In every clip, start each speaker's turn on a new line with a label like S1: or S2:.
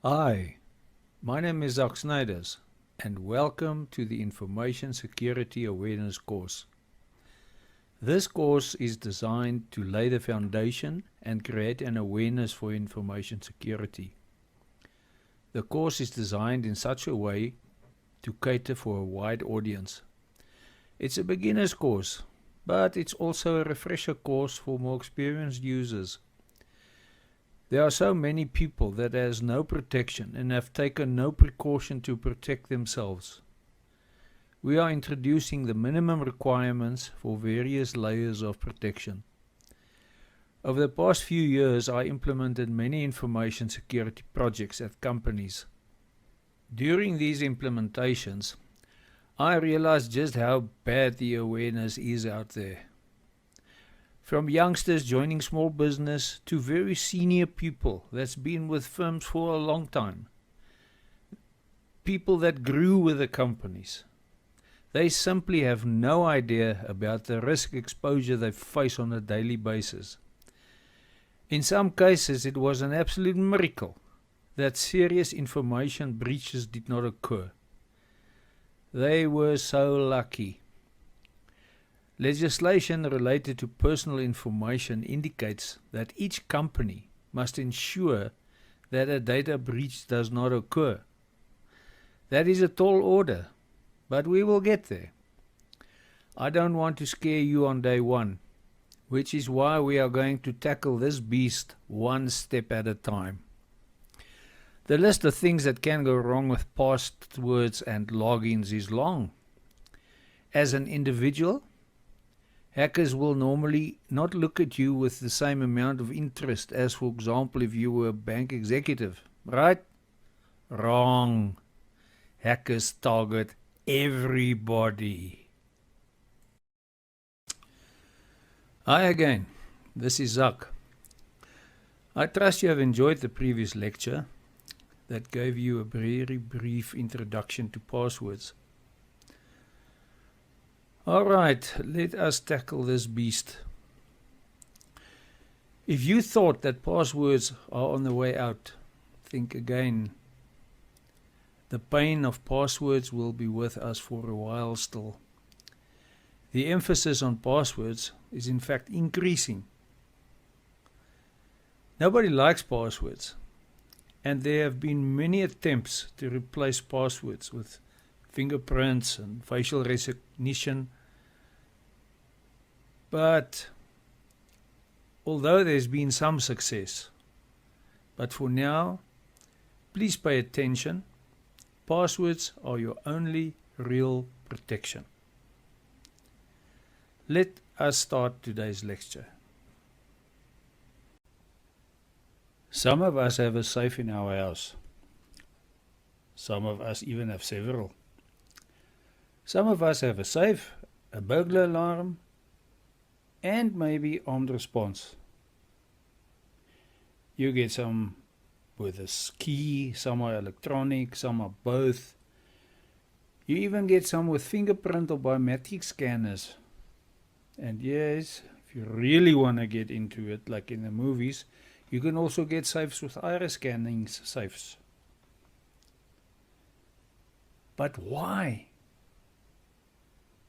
S1: Hi, my name is Zak Snijders and welcome to the Information Security Awareness course. This course is designed to lay the foundation and create an awareness for information security. The course is designed in such a way to cater for a wide audience. It's a beginner's course, but it's also a refresher course for more experienced users. There are so many people that has no protection and have taken no precaution to protect themselves. We are introducing the minimum requirements for various layers of protection. Over the past few years, I implemented many information security projects at companies. During these implementations, I realized just how bad the awareness is out there. From youngsters joining small business to very senior people that's been with firms for a long time. People that grew with the companies. They simply have no idea about the risk exposure they face on a daily basis. In some cases, it was an absolute miracle that serious information breaches did not occur. They were so lucky. Legislation related to personal information indicates that each company must ensure that a data breach does not occur. That is a tall order, but we will get there. I don't want to scare you on day one, which is why we are going to tackle this beast one step at a time. The list of things that can go wrong with passwords and logins is long. As an individual, hackers will normally not look at you with the same amount of interest as, for example, if you were a bank executive, right? Wrong. Hackers target everybody. Hi again, this is Zak. I trust you have enjoyed the previous lecture that gave you a very brief introduction to passwords. Alright, let us tackle this beast. If you thought that passwords are on the way out, think again. The pain of passwords will be with us for a while still. The emphasis on passwords is in fact increasing. Nobody likes passwords, and there have been many attempts to replace passwords with fingerprints and facial recognition. But although there's been some success, but for now, please pay attention. Passwords are your only real protection. Let us start today's lecture. Some of us have a safe in our house. Some of us even have several. Some of us have a safe, a burglar alarm, and maybe armed response. You get some with a key, some are electronic, some are both. You even get some with fingerprint or biometric scanners. And yes, if you really want to get into it, like in the movies, you can also get safes with iris scanning safes. But why?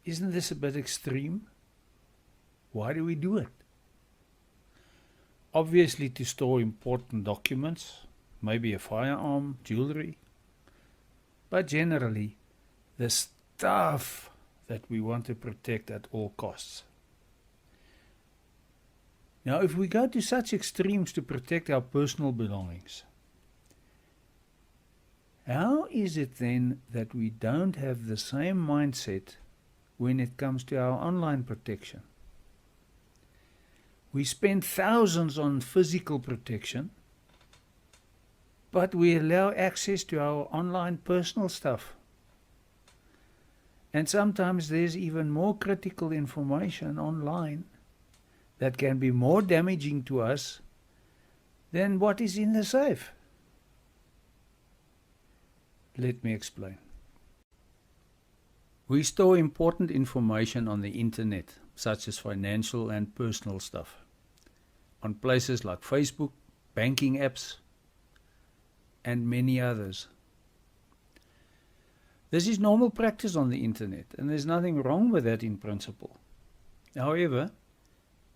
S1: Isn't this a bit extreme? Why do we do it? Obviously to store important documents, maybe a firearm, jewelry, but generally the stuff that we want to protect at all costs. Now, if we go to such extremes to protect our personal belongings, how is it then that we don't have the same mindset when it comes to our online protection? We spend thousands on physical protection, but we allow access to our online personal stuff. And sometimes there's even more critical information online that can be more damaging to us than what is in the safe. Let me explain. We store important information on the internet, such as financial and personal stuff, on places like Facebook, banking apps, and many others. This is normal practice on the internet, and there's nothing wrong with that in principle. However,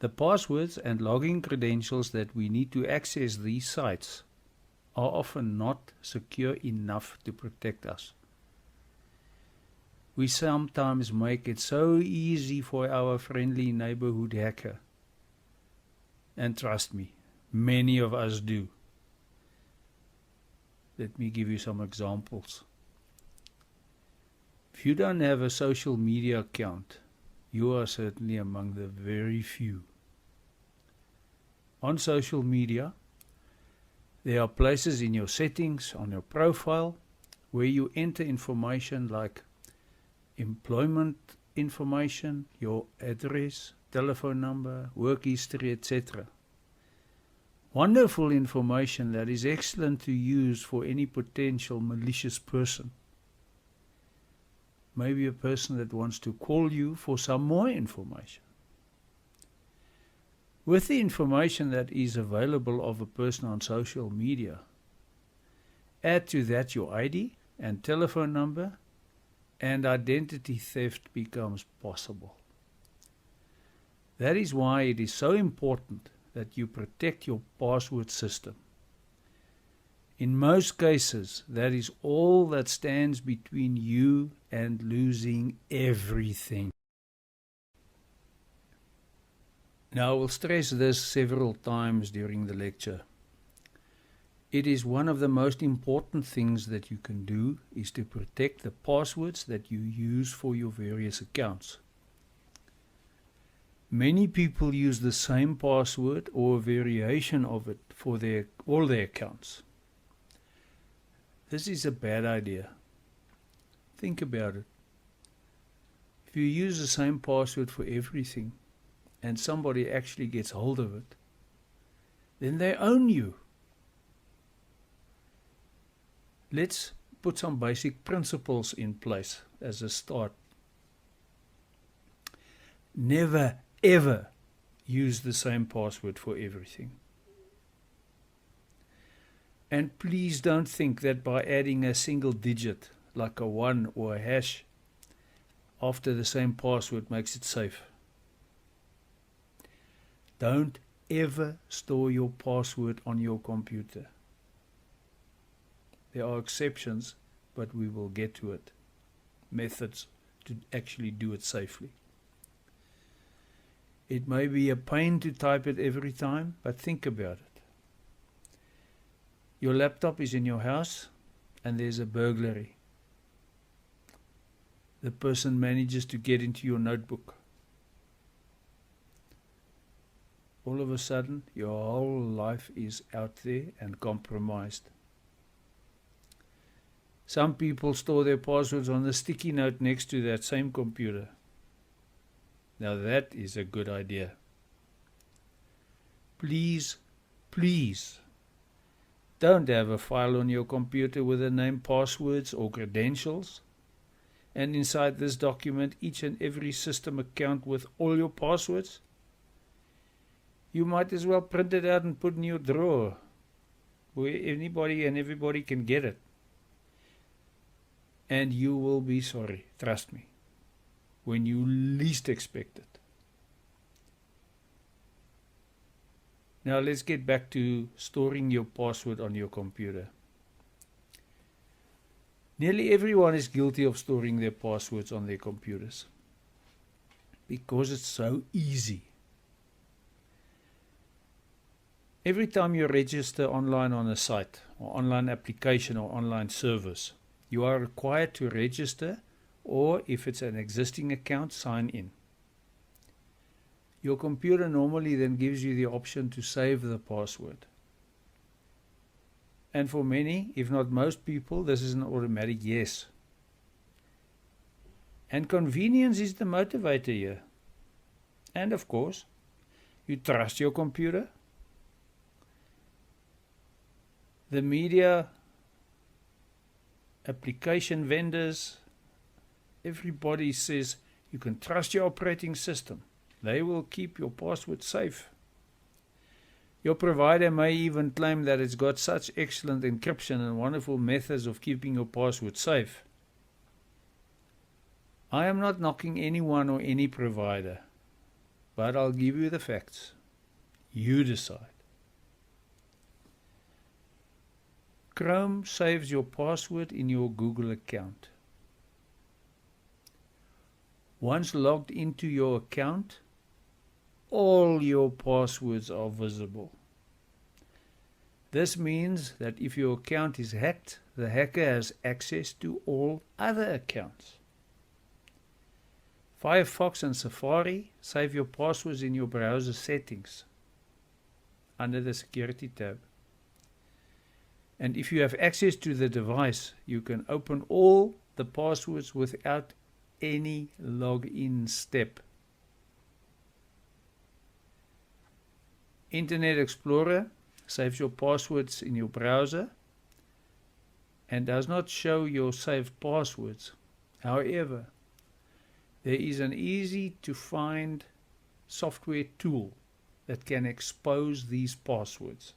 S1: the passwords and login credentials that we need to access these sites are often not secure enough to protect us. We sometimes make it so easy for our friendly neighborhood hacker. And trust me, many of us do. Let me give you some examples. If you don't have a social media account, you are certainly among the very few. On social media, there are places in your settings, on your profile, where you enter information like employment information, your address, telephone number, work history, etc. Wonderful information that is excellent to use for any potential malicious person. Maybe a person that wants to call you for some more information. With the information that is available of a person on social media, add to that your ID and telephone number, and identity theft becomes possible. That is why it is so important that you protect your password system. In most cases, that is all that stands between you and losing everything. Now, I will stress this several times during the lecture. It is one of the most important things that you can do is to protect the passwords that you use for your various accounts. Many people use the same password or a variation of it for all their accounts. This is a bad idea. Think about it. If you use the same password for everything and somebody actually gets hold of it, then they own you. Let's put some basic principles in place as a start. Never, ever use the same password for everything. And please don't think that by adding a single digit, like a 1 or a hash, after the same password makes it safe. Don't ever store your password on your computer. There are exceptions, but we will get to it. Methods to actually do it safely. It may be a pain to type it every time, but think about it. Your laptop is in your house and there's a burglary. The person manages to get into your notebook. All of a sudden, your whole life is out there and compromised. Some people store their passwords on the sticky note next to that same computer. Now that is a good idea. Please, please, don't have a file on your computer with the name passwords or credentials, and inside this document each and every system account with all your passwords. You might as well print it out and put in your drawer where anybody and everybody can get it. And you will be sorry, trust me, when you least expect it. Now let's get back to storing your password on your computer. Nearly everyone is guilty of storing their passwords on their computers because it's so easy. Every time you register online on a site or online application or online service, you are required to register, or if it's an existing account, sign in. Your computer normally then gives you the option to save the password. And for many, if not most people, this is an automatic yes. And convenience is the motivator here. And of course, you trust your computer. The media, application vendors, everybody says you can trust your operating system. They will keep your password safe. Your provider may even claim that it's got such excellent encryption and wonderful methods of keeping your password safe. I am not knocking anyone or any provider, but I'll give you the facts. You decide. Chrome saves your password in your Google account. Once logged into your account, all your passwords are visible. This means that if your account is hacked, the hacker has access to all other accounts. Firefox and Safari save your passwords in your browser settings under the Security tab. And if you have access to the device, you can open all the passwords without any login step. Internet Explorer saves your passwords in your browser and does not show your saved passwords. However, there is an easy to find software tool that can expose these passwords.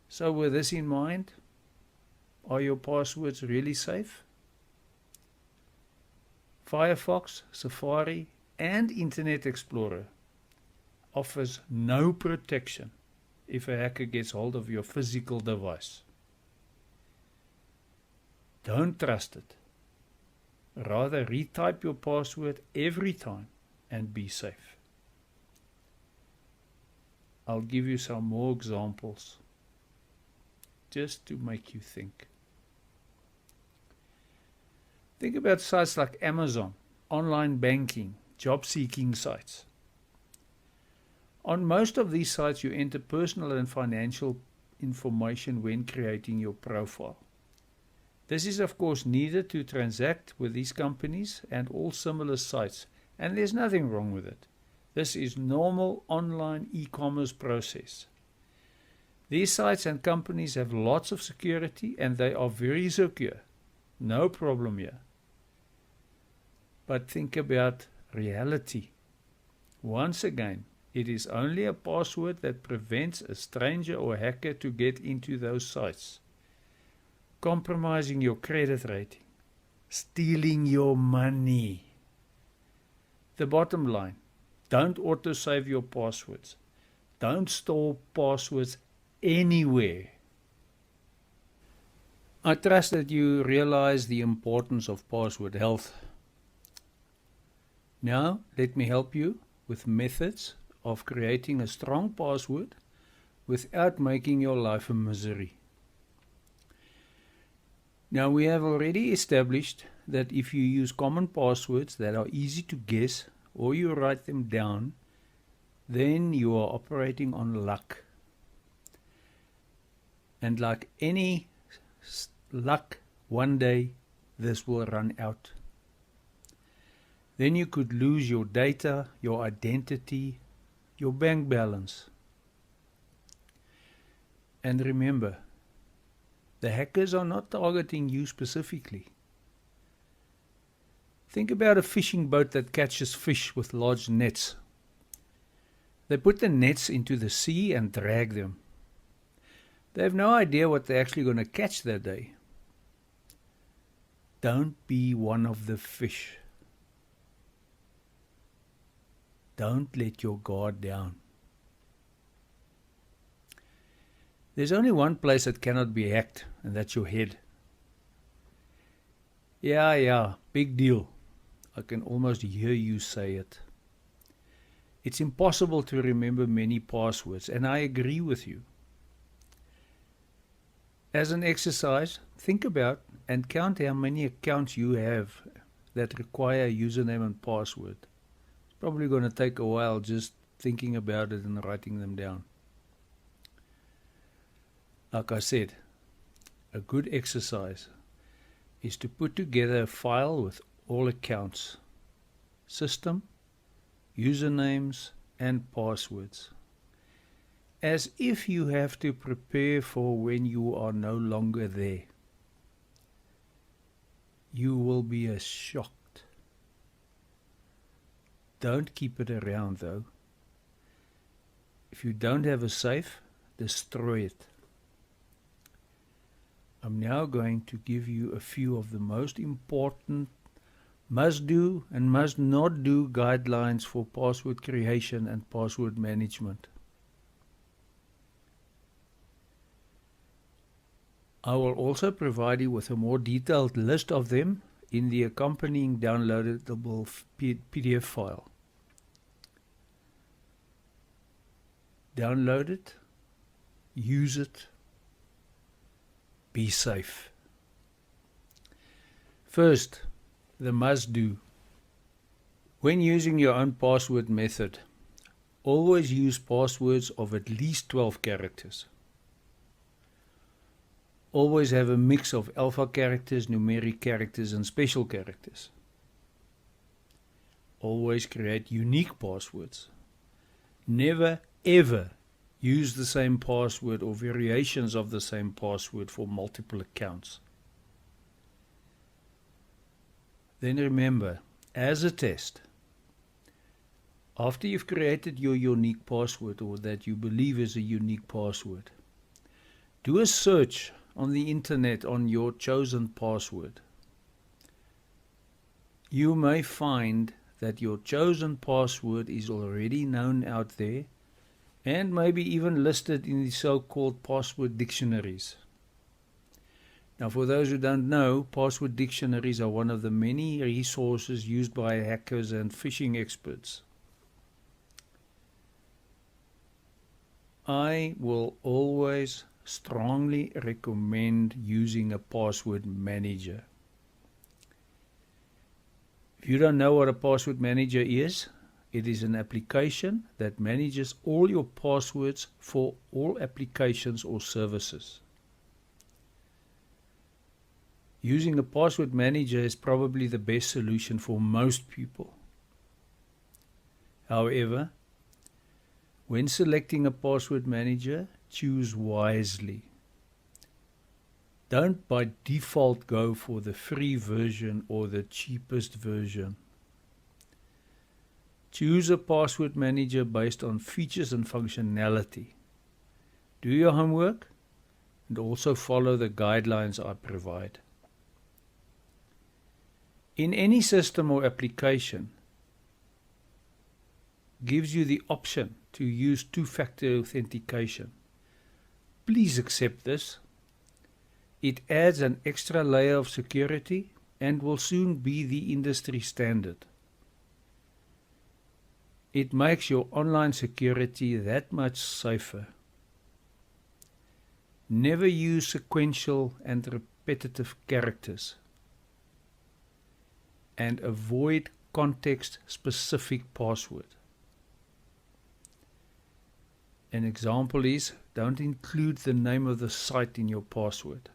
S1: So with this in mind, are your passwords really safe? Firefox, Safari, and Internet Explorer offers no protection if a hacker gets hold of your physical device. Don't trust it. Rather, retype your password every time and be safe. I'll give you some more examples just to make you think. Think about sites like Amazon, online banking, job-seeking sites. On most of these sites, you enter personal and financial information when creating your profile. This is of course needed to transact with these companies and all similar sites, and there's nothing wrong with it. This is normal online e-commerce process. These sites and companies have lots of security and they are very secure. No problem here. But think about reality. Once again, it is only a password that prevents a stranger or hacker to get into those sites, compromising your credit rating, stealing your money. The bottom line, don't autosave your passwords. Don't store passwords anywhere. I trust that you realize the importance of password health. Now, let me help you with methods of creating a strong password without making your life a misery. Now, we have already established that if you use common passwords that are easy to guess or you write them down, then you are operating on luck. And like any luck, one day this will run out. Then you could lose your data, your identity, your bank balance. And remember, the hackers are not targeting you specifically. Think about a fishing boat that catches fish with large nets. They put the nets into the sea and drag them. They have no idea what they're actually going to catch that day. Don't be one of the fish. Don't let your guard down. There's only one place that cannot be hacked, and that's your head. Yeah, big deal. I can almost hear you say it. It's impossible to remember many passwords, and I agree with you. As an exercise, think about and count how many accounts you have that require a username and password. It's probably going to take a while just thinking about it and writing them down. Like I said, a good exercise is to put together a file with all accounts, system, usernames, and passwords, as if you have to prepare for when you are no longer there. You will be shocked. Don't keep it around though. If you don't have a safe, destroy it. I'm now going to give you a few of the most important must do and must not do guidelines for password creation and password management. I will also provide you with a more detailed list of them in the accompanying downloadable PDF file. Download it, use it, be safe. First, the must do. When using your own password method, always use passwords of at least 12 characters. Always have a mix of alpha characters, numeric characters, and special characters. Always create unique passwords. Never ever use the same password or variations of the same password for multiple accounts. Then remember, as a test, after you've created your unique password or that you believe is a unique password, do a search on the internet on your chosen password. You may find that your chosen password is already known out there and maybe even listed in the so-called password dictionaries. Now, for those who don't know, password dictionaries are one of the many resources used by hackers and phishing experts. I will always strongly recommend using a password manager. If you don't know what a password manager is, it is an application that manages all your passwords for all applications or services. Using a password manager is probably the best solution for most people. However, when selecting a password manager, choose wisely. Don't by default go for the free version or the cheapest version. Choose a password manager based on features and functionality. Do your homework and also follow the guidelines I provide. In any system or application, gives you the option to use two-factor authentication. Please accept this. It adds an extra layer of security and will soon be the industry standard. It makes your online security that much safer. Never use sequential and repetitive characters. And avoid context-specific password. An example is, don't include the name of the site in your password.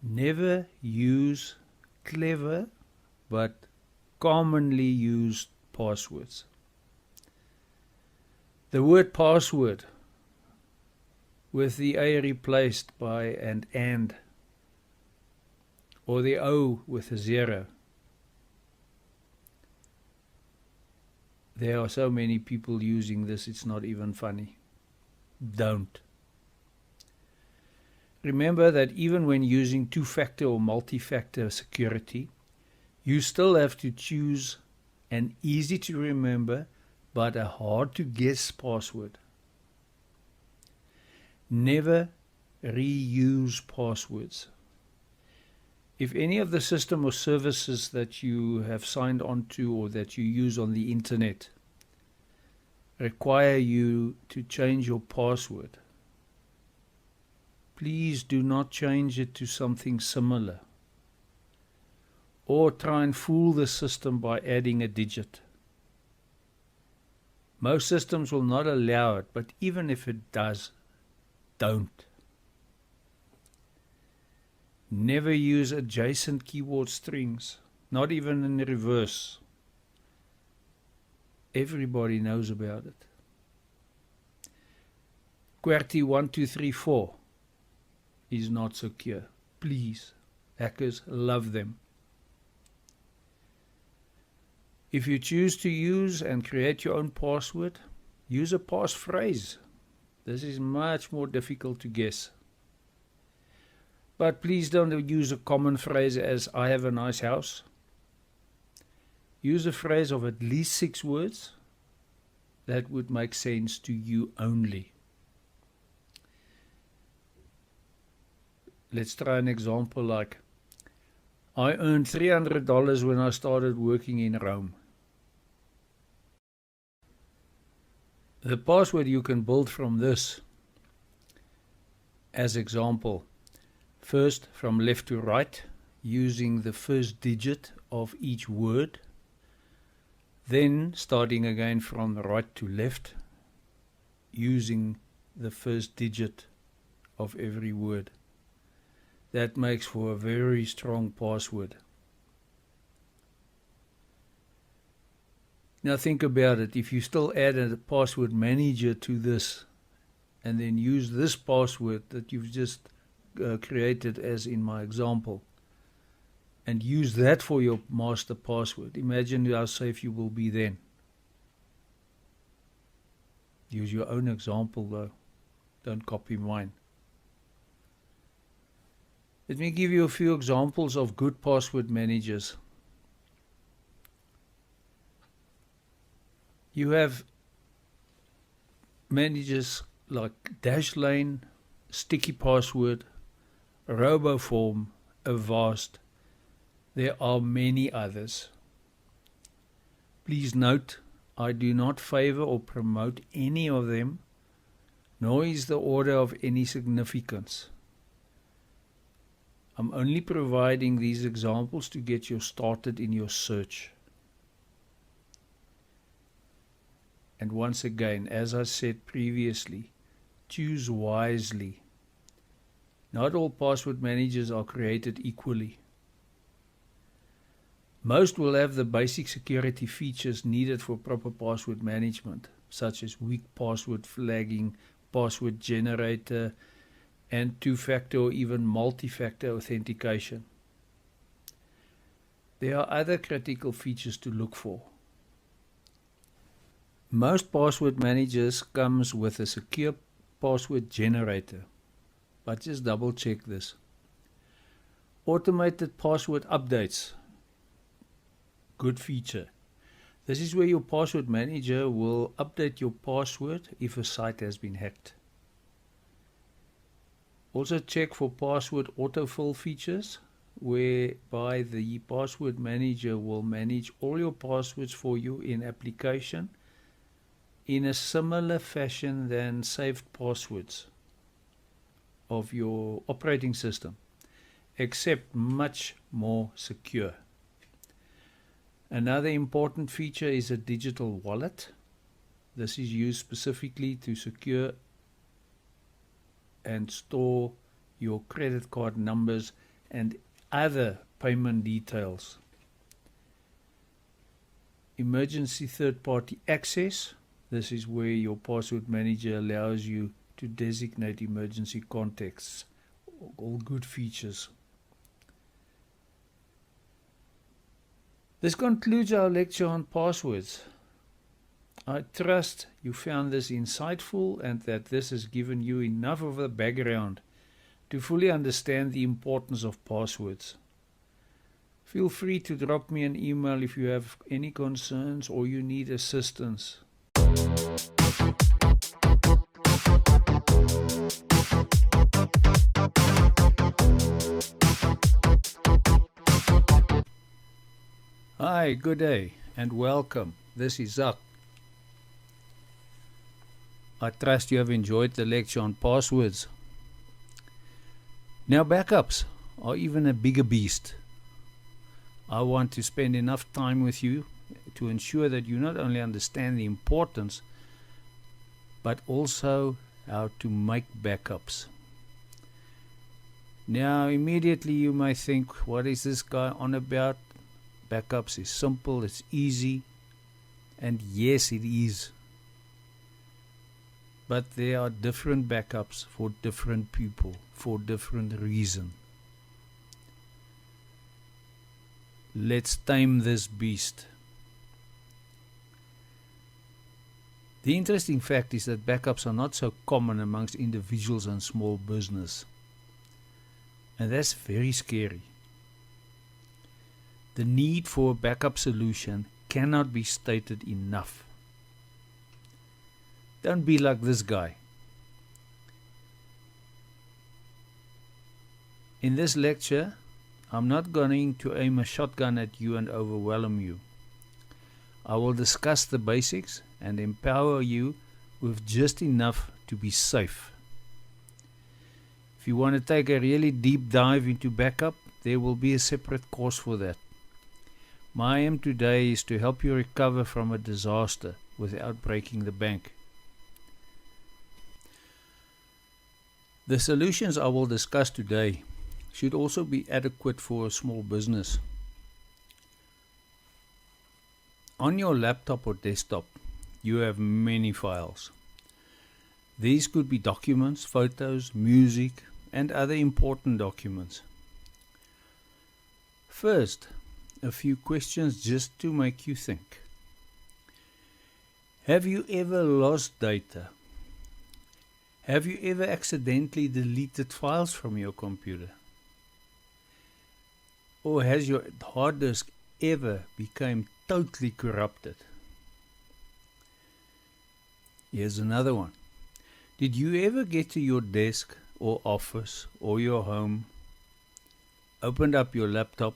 S1: Never use clever but commonly used passwords. The word password with the A replaced by an and, or the O with a 0. There are so many people using this, it's not even funny. Don't. Remember that even when using two-factor or multi-factor security, you still have to choose an easy to remember but a hard to guess password. Never reuse passwords. If any of the system or services that you have signed on to or that you use on the internet require you to change your password, please do not change it to something similar or try and fool the system by adding a digit. Most systems will not allow it, but even if it does, don't. Never use adjacent keyboard strings, not even in reverse. Everybody knows about it. QWERTY 1, 2, 3, 4 is not secure. Please, hackers love them. If you choose to use and create your own password, use a passphrase. This is much more difficult to guess. But please don't use a common phrase as "I have a nice house." Use a phrase of at least 6 words that would make sense to you only. Let's try an example like, I earned $300 when I started working in Rome. The password you can build from this. As example, first from left to right, using the first digit of each word. Then starting again from right to left, using the first digit of every word. That makes for a very strong password. Now think about it. If you still add a password manager to this and then use this password that you've just created as in my example and use that for your master password, imagine how safe you will be then. Use your own example though. Don't copy mine. Let me give you a few examples of good password managers. You have managers like Dashlane, Sticky Password, RoboForm, Avast. There are many others. Please note, I do not favor or promote any of them, nor is the order of any significance. I'm only providing these examples to get you started in your search. And once again, as I said previously, choose wisely. Not all password managers are created equally. Most will have the basic security features needed for proper password management, such as weak password flagging, password generator, and two-factor or even multi-factor authentication. There are other critical features to look for. Most password managers comes with a secure password generator, but just double check this. Automated password updates. Good feature. This is where your password manager will update your password if a site has been hacked. Also check for password autofill features, whereby the password manager will manage all your passwords for you in application in a similar fashion than saved passwords of your operating system, except much more secure. Another important feature is a digital wallet. This is used specifically to secure and store your credit card numbers and other payment details. Emergency third-party access. This is where your password manager allows you to designate emergency contexts. All good features. This concludes our lecture on passwords. I trust you found this insightful and that this has given you enough of a background to fully understand the importance of passwords. Feel free to drop me an email if you have any concerns or you need assistance. Hi, good day and welcome. This is Zak. I trust you have enjoyed the lecture on passwords. Now backups are even a bigger beast. I want to spend enough time with you to ensure that you not only understand the importance, but also how to make backups. Now immediately you might think, what is this guy on about? Backups is simple, it's easy, and yes, it is. But there are different backups for different people, for different reasons. Let's tame this beast. The interesting fact is that backups are not so common amongst individuals and small business. And that's very scary. The need for a backup solution cannot be stated enough. Don't be like this guy. In this lecture, I'm not going to aim a shotgun at you and overwhelm you. I will discuss the basics and empower you with just enough to be safe. If you want to take a really deep dive into backup, there will be a separate course for that. My aim today is to help you recover from a disaster without breaking the bank. The solutions I will discuss today should also be adequate for a small business. On your laptop or desktop, you have many files. These could be documents, photos, music, and other important documents. First, a few questions just to make you think. Have you ever lost data? Have you ever accidentally deleted files from your computer? Or has your hard disk ever become totally corrupted? Here's another one. Did you ever get to your desk or office or your home, opened up your laptop,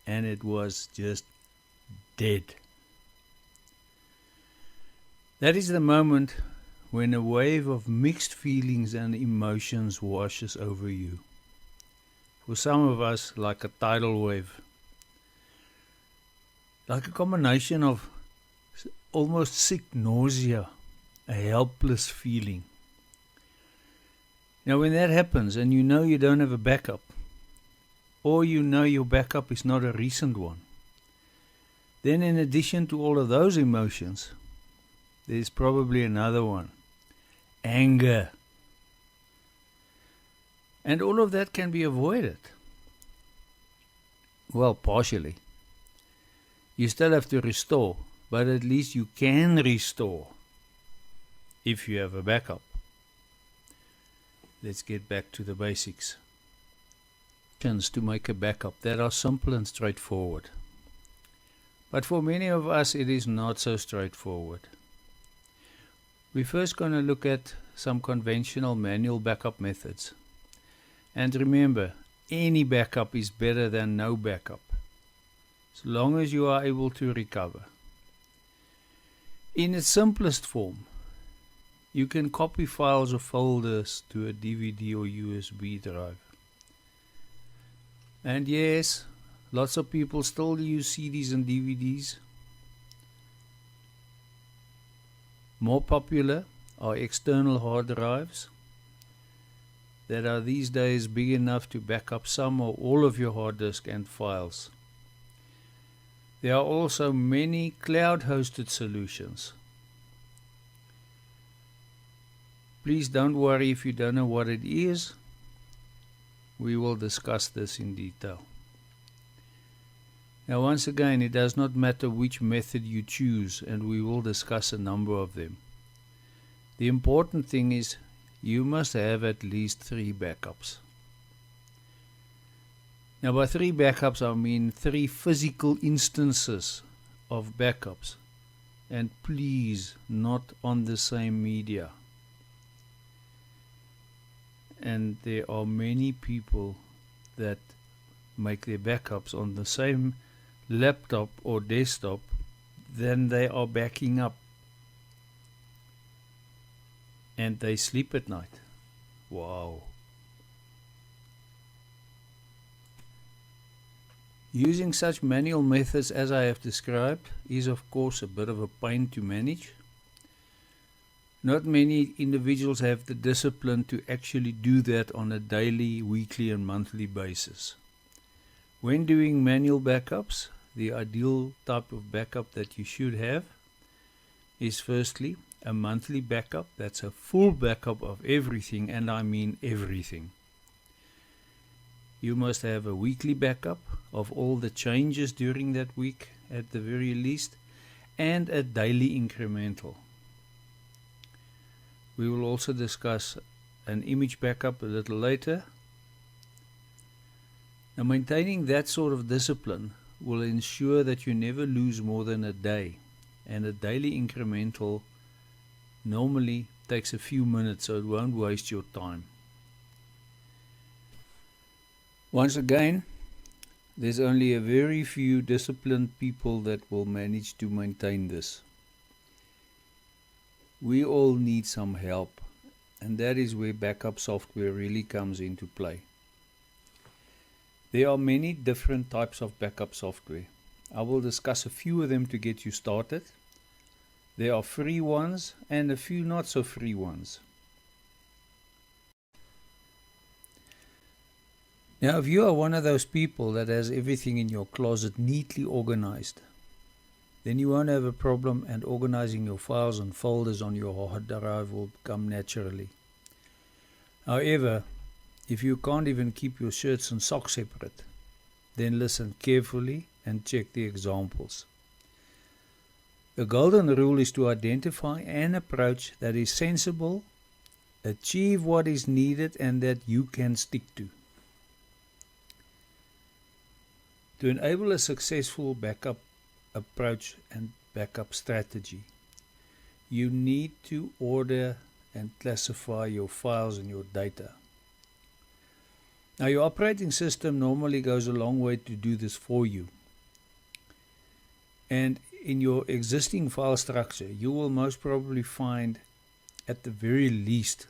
S1: and it was just dead? That is the moment when a wave of mixed feelings and emotions washes over you. For some of us, like a tidal wave. Like a combination of almost sick nausea, a helpless feeling. Now when that happens and you know you don't have a backup, or you know your backup is not a recent one, then in addition to all of those emotions, there's probably another one. Anger. And all of that can be avoided. Well, partially. You still have to restore, but at least you can restore if you have a backup. Let's get back to the basics. To make a backup that are simple and straightforward. But for many of us, it is not so straightforward. We're first going to look at some conventional manual backup methods. And remember, any backup is better than no backup, as long as you are able to recover. In its simplest form, you can copy files or folders to a DVD or USB drive. And yes, lots of people still use CDs and DVDs. More popular are external hard drives that are these days big enough to back up some or all of your hard disk and files. There are also many cloud-hosted solutions. Please don't worry if you don't know what it is. We will discuss this in detail. Now once again, it does not matter which method you choose, and we will discuss a number of them. The important thing is you must have at least 3 backups. Now by 3 backups I mean 3 physical instances of backups, and please not on the same media. And there are many people that make their backups on the same laptop or desktop than they are backing up. And they sleep at night. Wow. Using such manual methods as I have described is of course a bit of a pain to manage. Not many individuals have the discipline to actually do that on a daily, weekly and monthly basis. When doing manual backups, the ideal type of backup that you should have is firstly a monthly backup. That's a full backup of everything, and I mean everything. You must have a weekly backup of all the changes during that week at the very least, and a daily incremental. We will also discuss an image backup a little later. Now, maintaining that sort of discipline will ensure that you never lose more than a day, and a daily incremental normally takes a few minutes, so it won't waste your time. Once again, there's only a very few disciplined people that will manage to maintain this. We all need some help, and that is where backup software really comes into play. There are many different types of backup software. I will discuss a few of them to get you started. There are free ones and a few not so free ones. Now, if you are one of those people that has everything in your closet neatly organized, then you won't have a problem, and organizing your files and folders on your hard drive will come naturally. However, if you can't even keep your shirts and socks separate, then listen carefully and check the examples. The golden rule is to identify an approach that is sensible, achieve what is needed, and that you can stick to. To enable a successful backup approach and backup strategy, you need to order and classify your files and your data. Now, your operating system normally goes a long way to do this for you. And in your existing file structure, you will most probably find, at the very least,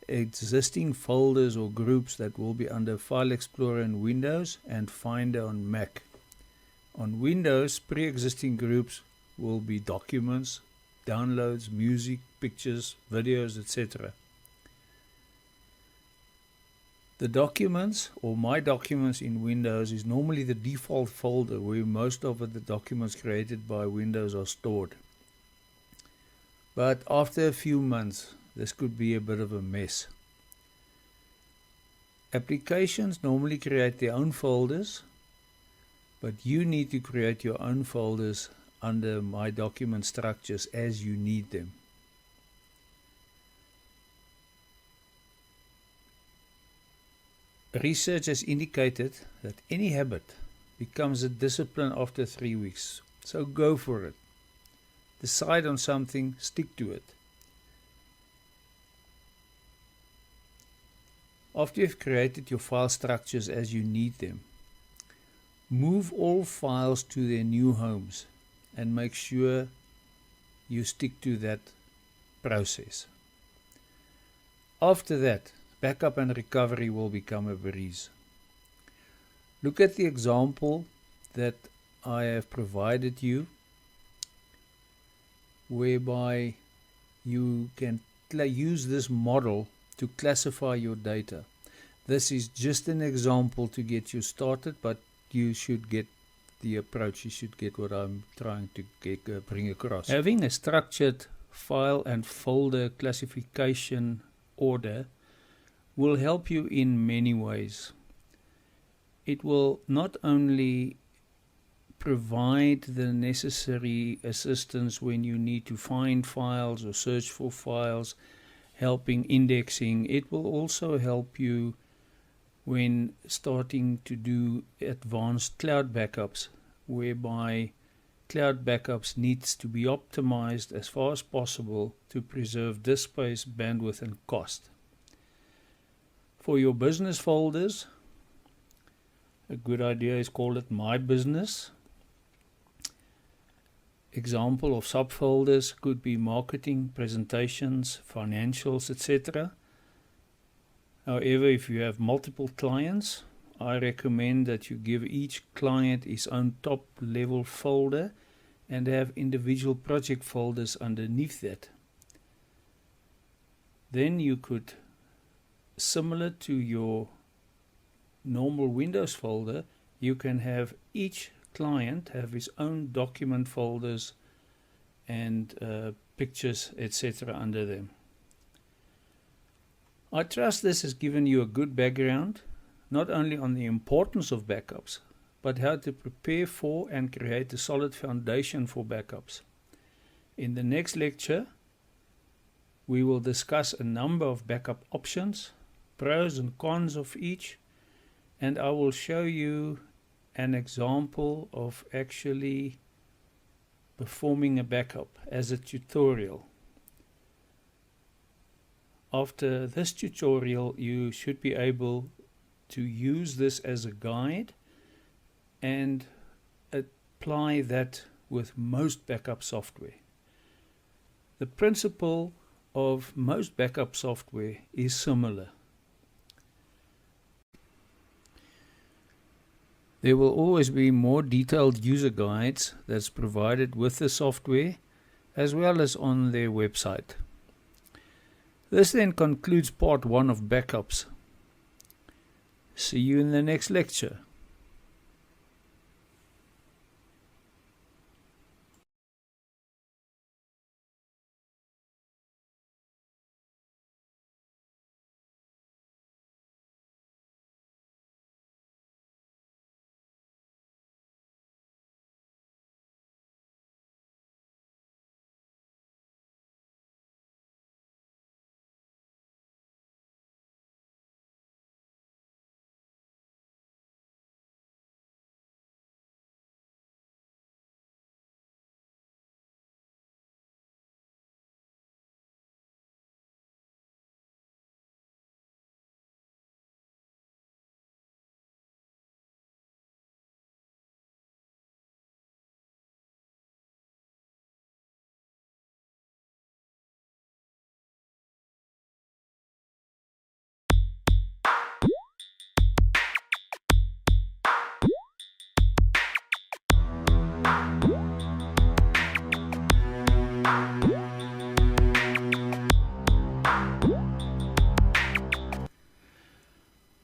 S1: existing folders or groups that will be under File Explorer in Windows and Finder on Mac. On Windows, pre-existing groups will be documents, downloads, music, pictures, videos, etc. The documents or My Documents in Windows is normally the default folder where most of the documents created by Windows are stored. But after a few months, this could be a bit of a mess. Applications normally create their own folders, but you need to create your own folders under My Document structures as you need them. Research has indicated that any habit becomes a discipline after 3 weeks. So go for it. Decide on something, stick to it. After you've created your file structures as you need them, move all files to their new homes and make sure you stick to that process. After that, backup and recovery will become a breeze. Look at the example that I have provided you, whereby you can use this model to classify your data. This is just an example to get you started, but you should get the approach. You should get what I'm trying to bring across. Having a structured file and folder classification order will help you in many ways. It will not only provide the necessary assistance when you need to find files or search for files, helping indexing. It will also help you when starting to do advanced cloud backups, whereby cloud backups needs to be optimized as far as possible to preserve disk space, bandwidth, and cost. For your business folders, a good idea is call it My Business. Example of subfolders could be marketing, presentations, financials, etc. However, if you have multiple clients, I recommend that you give each client his own top level folder and have individual project folders underneath that. Then you could, similar to your normal Windows folder, you can have each client have his own document folders and pictures, etc. under them. I trust this has given you a good background, not only on the importance of backups, but how to prepare for and create a solid foundation for backups. In the next lecture, We will discuss a number of backup options, pros and cons of each, and I will show you an example of actually performing a backup as a tutorial. After this tutorial, you should be able to use this as a guide and apply that with most backup software. The principle of most backup software is similar. There will always be more detailed user guides that's provided with the software as well as on their website. This then concludes part 1 of backups. See you in the next lecture.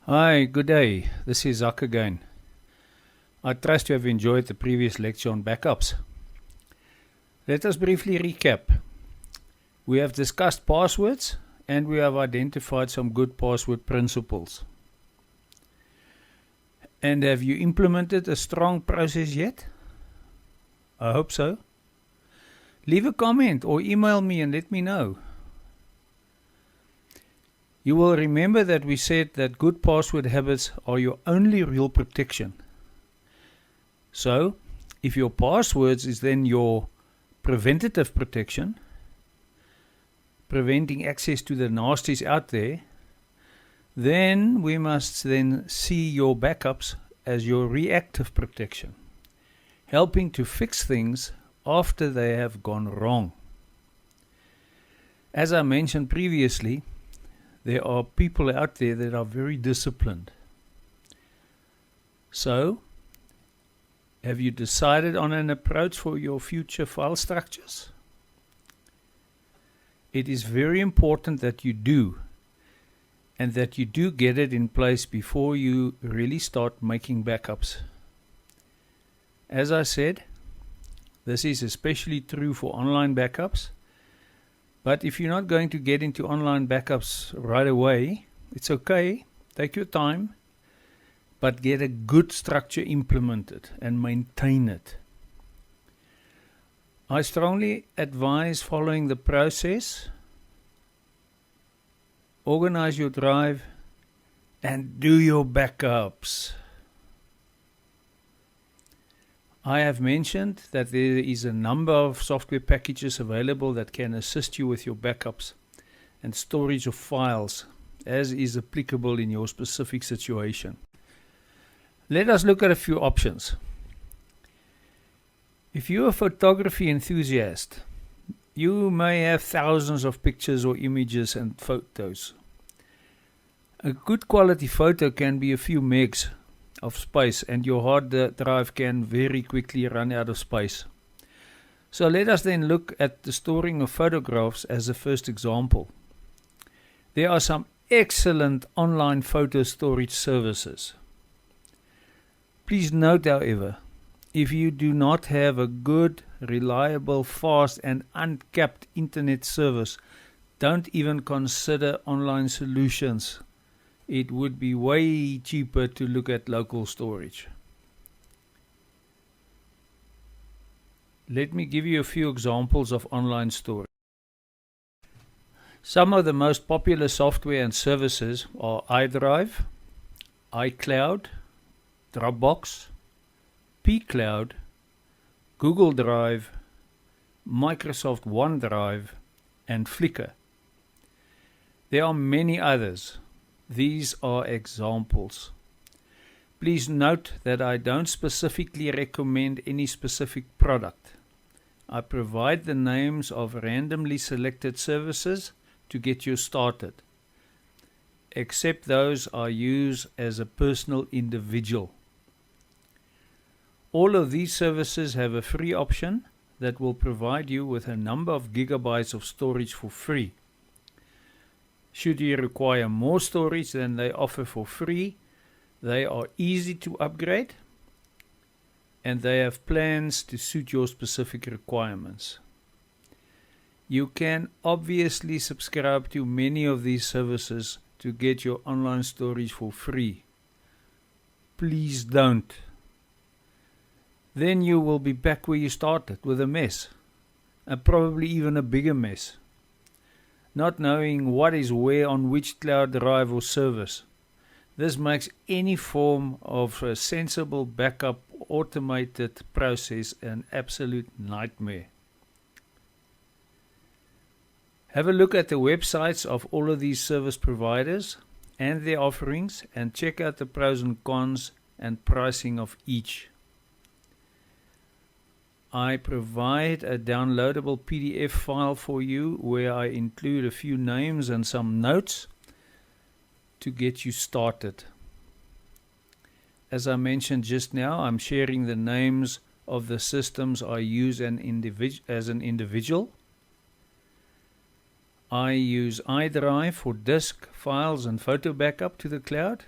S1: Hi, good day. This is Zak again. I trust you have enjoyed the previous lecture on backups. Let us briefly recap. We have discussed passwords and we have identified some good password principles. And have you implemented a strong process yet? I hope so. Leave a comment or email me and let me know. You will remember that we said that good password habits are your only real protection. So, if your passwords is then your preventative protection, preventing access to the nasties out there, then we must then see your backups as your reactive protection, helping to fix things after they have gone wrong. As I mentioned previously, there are people out there that are very disciplined. So, have you decided on an approach for your future file structures? It is very important that you do, and that you do get it in place before you really start making backups. As I said, this is especially true for online backups. But if you're not going to get into online backups right away, it's okay, take your time, but get a good structure implemented and maintain it. I strongly advise following the process. Organize your drive and do your backups. I have mentioned that there is a number of software packages available that can assist you with your backups and storage of files as is applicable in your specific situation. Let us look at a few options. If you're a photography enthusiast, you may have thousands of pictures or images and photos. A good quality photo can be a few megs of space, and your hard drive can very quickly run out of space. So let us then look at the storing of photographs as a first example. There are some excellent online photo storage services. Please note, however, if you do not have a good, reliable, fast and uncapped internet service, don't even consider online solutions. It would be way cheaper to look at local storage. Let me give you a few examples of online storage. Some of the most popular software and services are iDrive, iCloud, Dropbox, pCloud, Google Drive, Microsoft OneDrive, and Flickr. There are many others. These are examples. Please note that I don't specifically recommend any specific product. I provide the names of randomly selected services to get you started, except those I use as a personal individual. All of these services have a free option that will provide you with a number of gigabytes of storage for free. Should you require more storage than they offer for free, they are easy to upgrade and they have plans to suit your specific requirements. You can obviously subscribe to many of these services to get your online storage for free. Please don't. Then you will be back where you started with a mess, and probably even a bigger mess, not knowing what is where on which cloud drive or service. This makes any form of a sensible backup automated process an absolute nightmare. Have a look at the websites of all of these service providers and their offerings and check out the pros and cons and pricing of each. I provide a downloadable PDF file for you where I include a few names and some notes to get you started. As I mentioned just now, I'm sharing the names of the systems I use as an individual. I use iDrive for disk, files and photo backup to the cloud.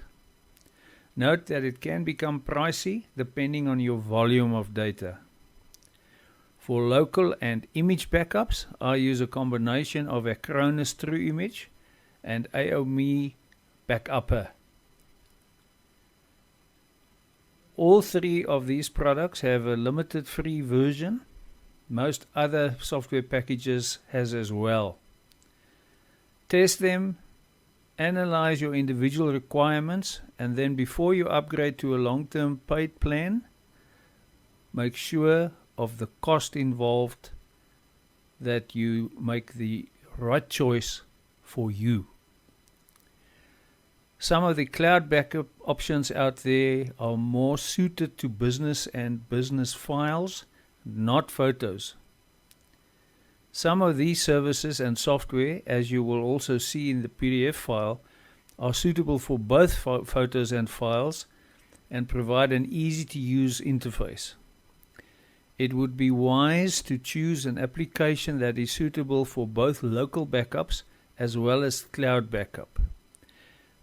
S1: Note that it can become pricey depending on your volume of data. For local and image backups, I use a combination of Acronis TrueImage and AOME Backupper. All three of these products have a limited free version. Most other software packages has as well. Test them, analyze your individual requirements, and then before you upgrade to a long-term paid plan, make sure of the cost involved that you make the right choice for you. Some of the cloud backup options out there are more suited to business and business files, not photos. Some of these services and software, as you will also see in the PDF file, are suitable for both photos and files and provide an easy-to-use interface. It would be wise to choose an application that is suitable for both local backups as well as cloud backup.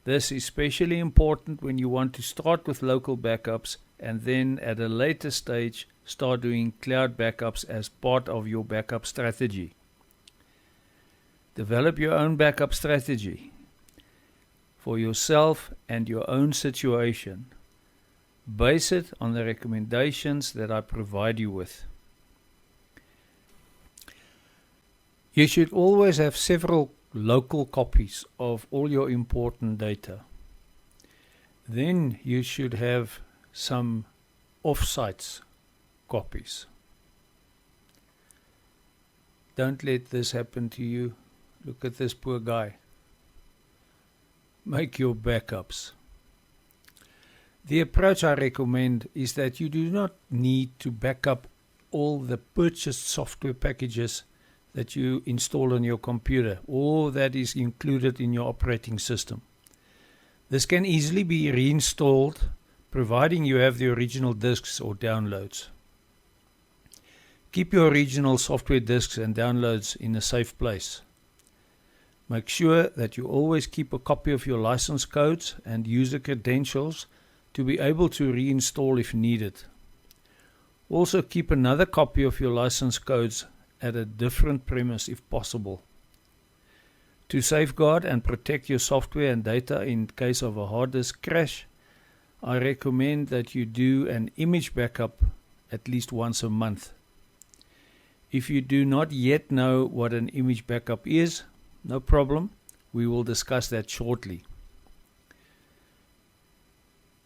S1: This is especially important when you want to start with local backups and then at a later stage start doing cloud backups as part of your backup strategy. Develop your own backup strategy for yourself and your own situation. Base it on the recommendations that I provide you with. You should always have several local copies of all your important data. Then you should have some off-sites copies. Don't let this happen to you. Look at this poor guy. Make your backups. The approach I recommend is that you do not need to back up all the purchased software packages that you install on your computer or that is included in your operating system. This can easily be reinstalled providing you have the original disks or downloads. Keep your original software disks and downloads in a safe place. Make sure that you always keep a copy of your license codes and user credentials to be able to reinstall if needed. Also keep another copy of your license codes at a different premise if possible. To safeguard and protect your software and data in case of a hard disk crash, I recommend that you do an image backup at least once a month. If you do not yet know what an image backup is, No problem. We will discuss that shortly.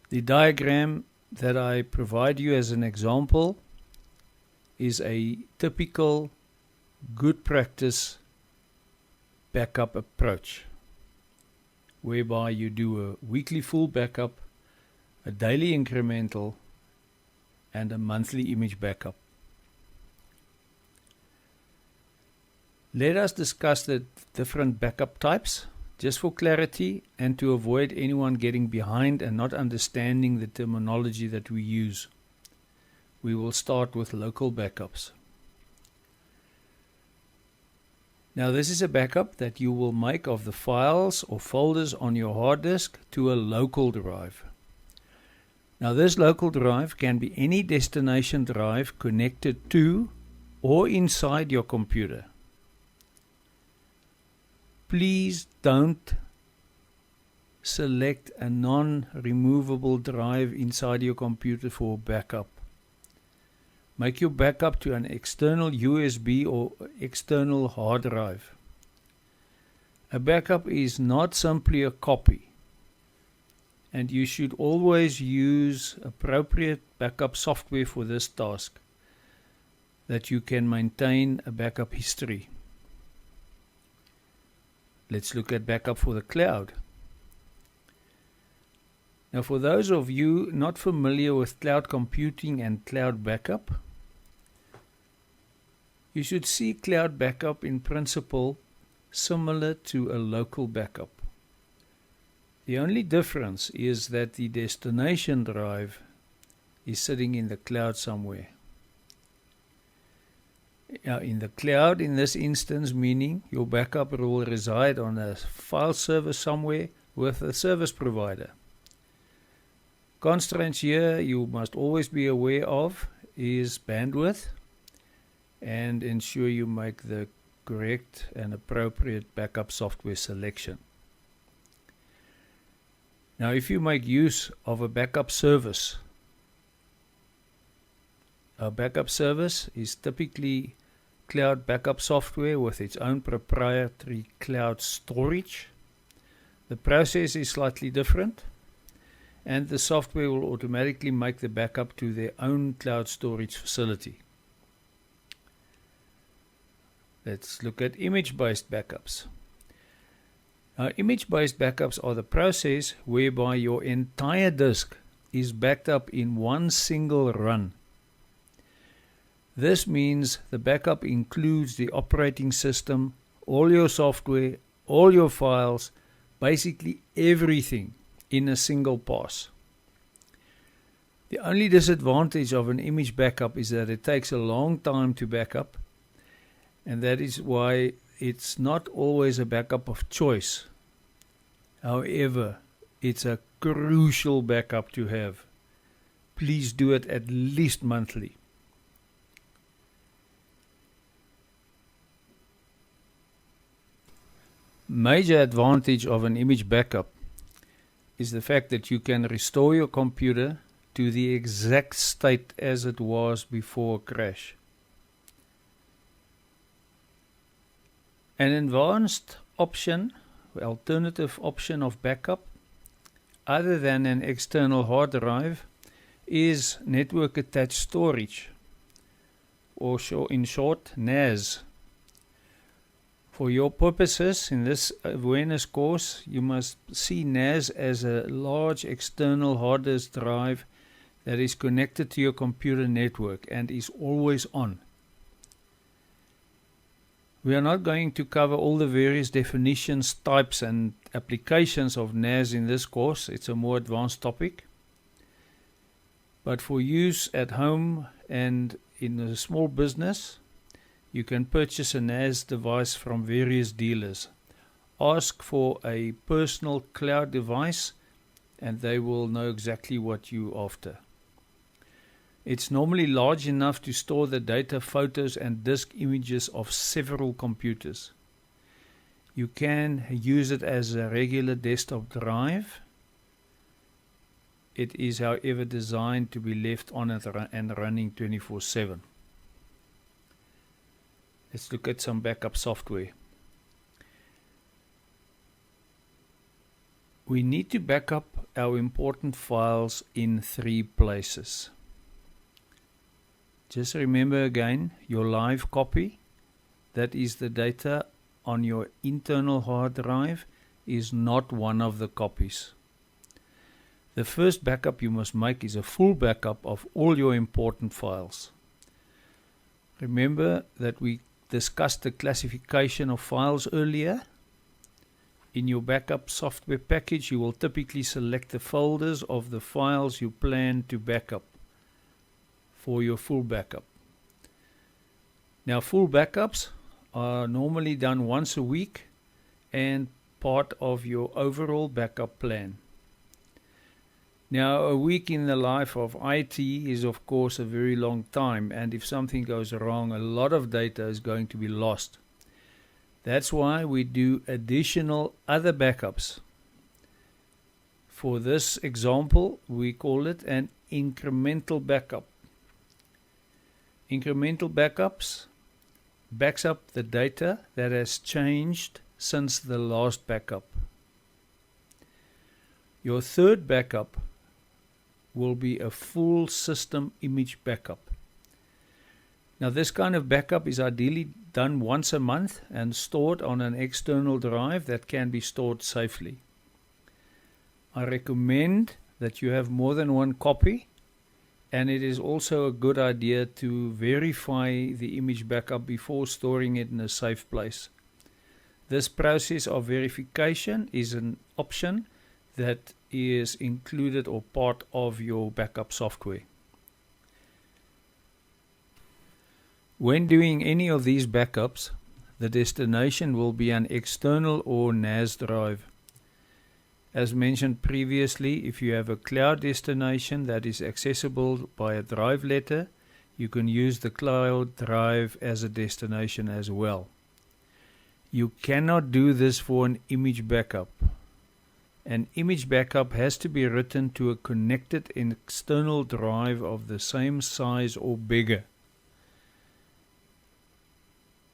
S1: The diagram that I provide you as an example is a typical good practice backup approach, whereby you do a weekly full backup, a daily incremental, and a monthly image backup. Let us discuss the different backup types, just for clarity and to avoid anyone getting behind and not understanding the terminology that we use. We will start with local backups. Now this is a backup that you will make of the files or folders on your hard disk to a local drive. Now this local drive can be any destination drive connected to or inside your computer. Please don't select a non-removable drive inside your computer for backup. Make your backup to an external USB or external hard drive. A backup is not simply a copy, and you should always use appropriate backup software for this task, that you can maintain a backup history. Let's look at backup for the cloud. Now, for those of you not familiar with cloud computing and cloud backup, you should see cloud backup in principle similar to a local backup. The only difference is that the destination drive is sitting in the cloud somewhere. In the cloud, in this instance, meaning your backup will reside on a file server somewhere with a service provider. Constraints here you must always be aware of is bandwidth, and ensure you make the correct and appropriate backup software selection. Now, if you make use of a backup service, a backup service is typically cloud backup software with its own proprietary cloud storage. The process is slightly different, and the software will automatically make the backup to their own cloud storage facility. Let's look at image-based backups. Now, image-based backups are the process whereby your entire disk is backed up in one single run. This means the backup includes the operating system, all your software, all your files, basically everything in a single pass. The only disadvantage of an image backup is that it takes a long time to backup, and that is why it's not always a backup of choice. However, it's a crucial backup to have. Please do it at least monthly. Major advantage of an image backup is the fact that you can restore your computer to the exact state as it was before a crash. An advanced option, alternative option of backup, other than an external hard drive, is network attached storage, or in short, NAS. For your purposes in this awareness course, you must see NAS as a large external hard disk drive that is connected to your computer network and is always on. We are not going to cover all the various definitions, types and applications of NAS in this course. It's a more advanced topic. But for use at home and in a small business, you can purchase a NAS device from various dealers. Ask for a personal cloud device and they will know exactly what you're after. It's normally large enough to store the data, photos and disk images of several computers. You can use it as a regular desktop drive. It is, however, designed to be left on and running 24/7. Let's look at some backup software. We need to back up our important files in 3 places. Just remember again, your live copy, that is the data on your internal hard drive, is not one of the copies. The first backup you must make is a full backup of all your important files. Remember that we discussed the classification of files earlier. In your backup software package, you will typically select the folders of the files you plan to backup for your full backup. Now, full backups are normally done once a week and part of your overall backup plan. Now, a week in the life of IT is of course a very long time, and if something goes wrong, a lot of data is going to be lost. That's why we do additional other backups. For this example, we call it an incremental backup. Incremental backups backs up the data that has changed since the last backup. Your third backup will be a full system image backup. Now, this kind of backup is ideally done once a month and stored on an external drive that can be stored safely. I recommend that you have more than one copy, and it is also a good idea to verify the image backup before storing it in a safe place. This process of verification is an option that is included or part of your backup software. When doing any of these backups, the destination will be an external or NAS drive. As mentioned previously, if you have a cloud destination that is accessible by a drive letter, you can use the cloud drive as a destination as well. You cannot do this for an image backup. An image backup has to be written to a connected external drive of the same size or bigger,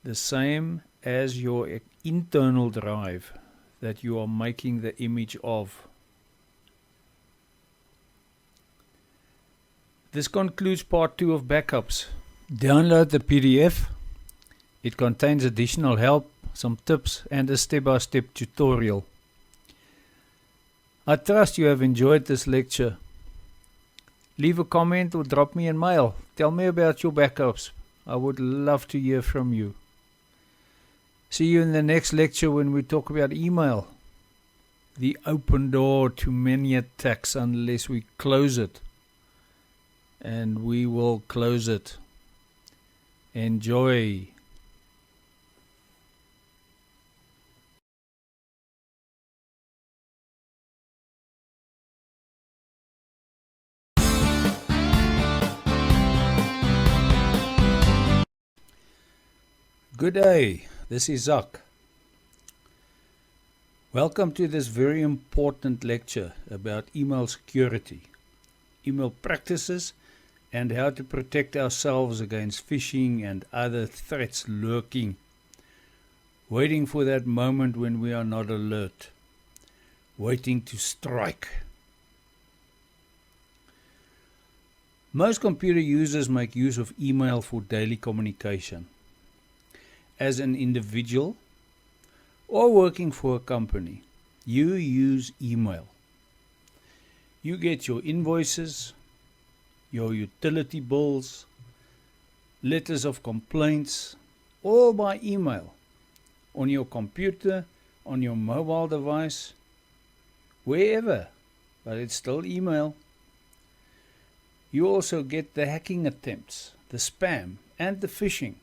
S1: the same as your internal drive that you are making the image of. This concludes part 2 of backups. Download the PDF. It contains additional help, some tips, and a step-by-step tutorial. I trust you have enjoyed this lecture. Leave a comment or drop me an mail. Tell me about your backups. I would love to hear from you. See you in the next lecture when we talk about email. The open door to many attacks unless we close it. And we will close it. Enjoy. Good day, this is Zak. Welcome to this very important lecture about email security, email practices, and how to protect ourselves against phishing and other threats lurking, waiting for that moment when we are not alert, waiting to strike. Most computer users make use of email for daily communication. As an individual or working for a company, you use email. You get your invoices, your utility bills, letters of complaints, all by email, on your computer, on your mobile device, wherever, but it's still email. You also get the hacking attempts, the spam, and the phishing,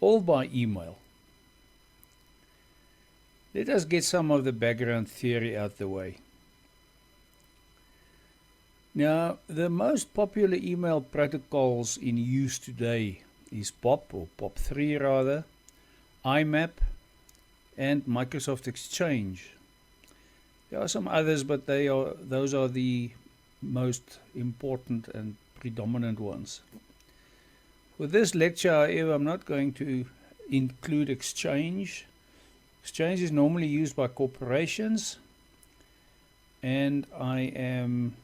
S1: all by email. Let us get some of the background theory out the way. Now, the most popular email protocols in use today is POP, or POP3 rather, IMAP, and Microsoft Exchange. There are some others, but those are the most important and predominant ones. For this lecture, however, I'm not going to include Exchange. Exchange is normally used by corporations, and I am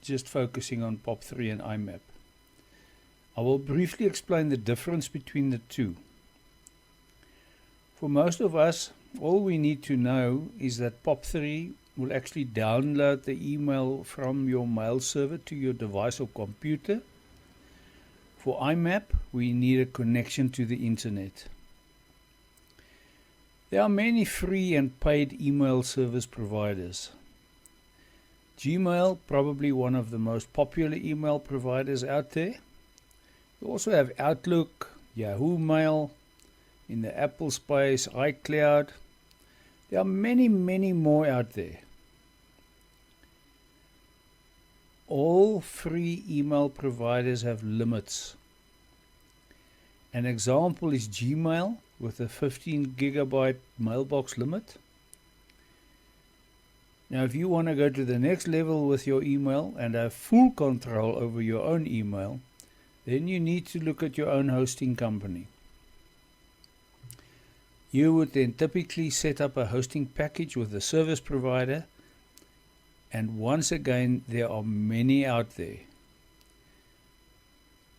S1: just focusing on POP3 and IMAP. I will briefly explain the difference between the two. For most of us, all we need to know is that POP3 will actually download the email from your mail server to your device or computer. For IMAP, we need a connection to the internet. There are many free and paid email service providers. Gmail, probably one of the most popular email providers out there. You also have Outlook, Yahoo Mail, in the Apple space, iCloud. There are many, many more out there. All free email providers have limits. An example is Gmail with a 15 gigabyte mailbox limit. Now, if you want to go to the next level with your email and have full control over your own email, then you need to look at your own hosting company. You would then typically set up a hosting package with the service provider, and once again, there are many out there.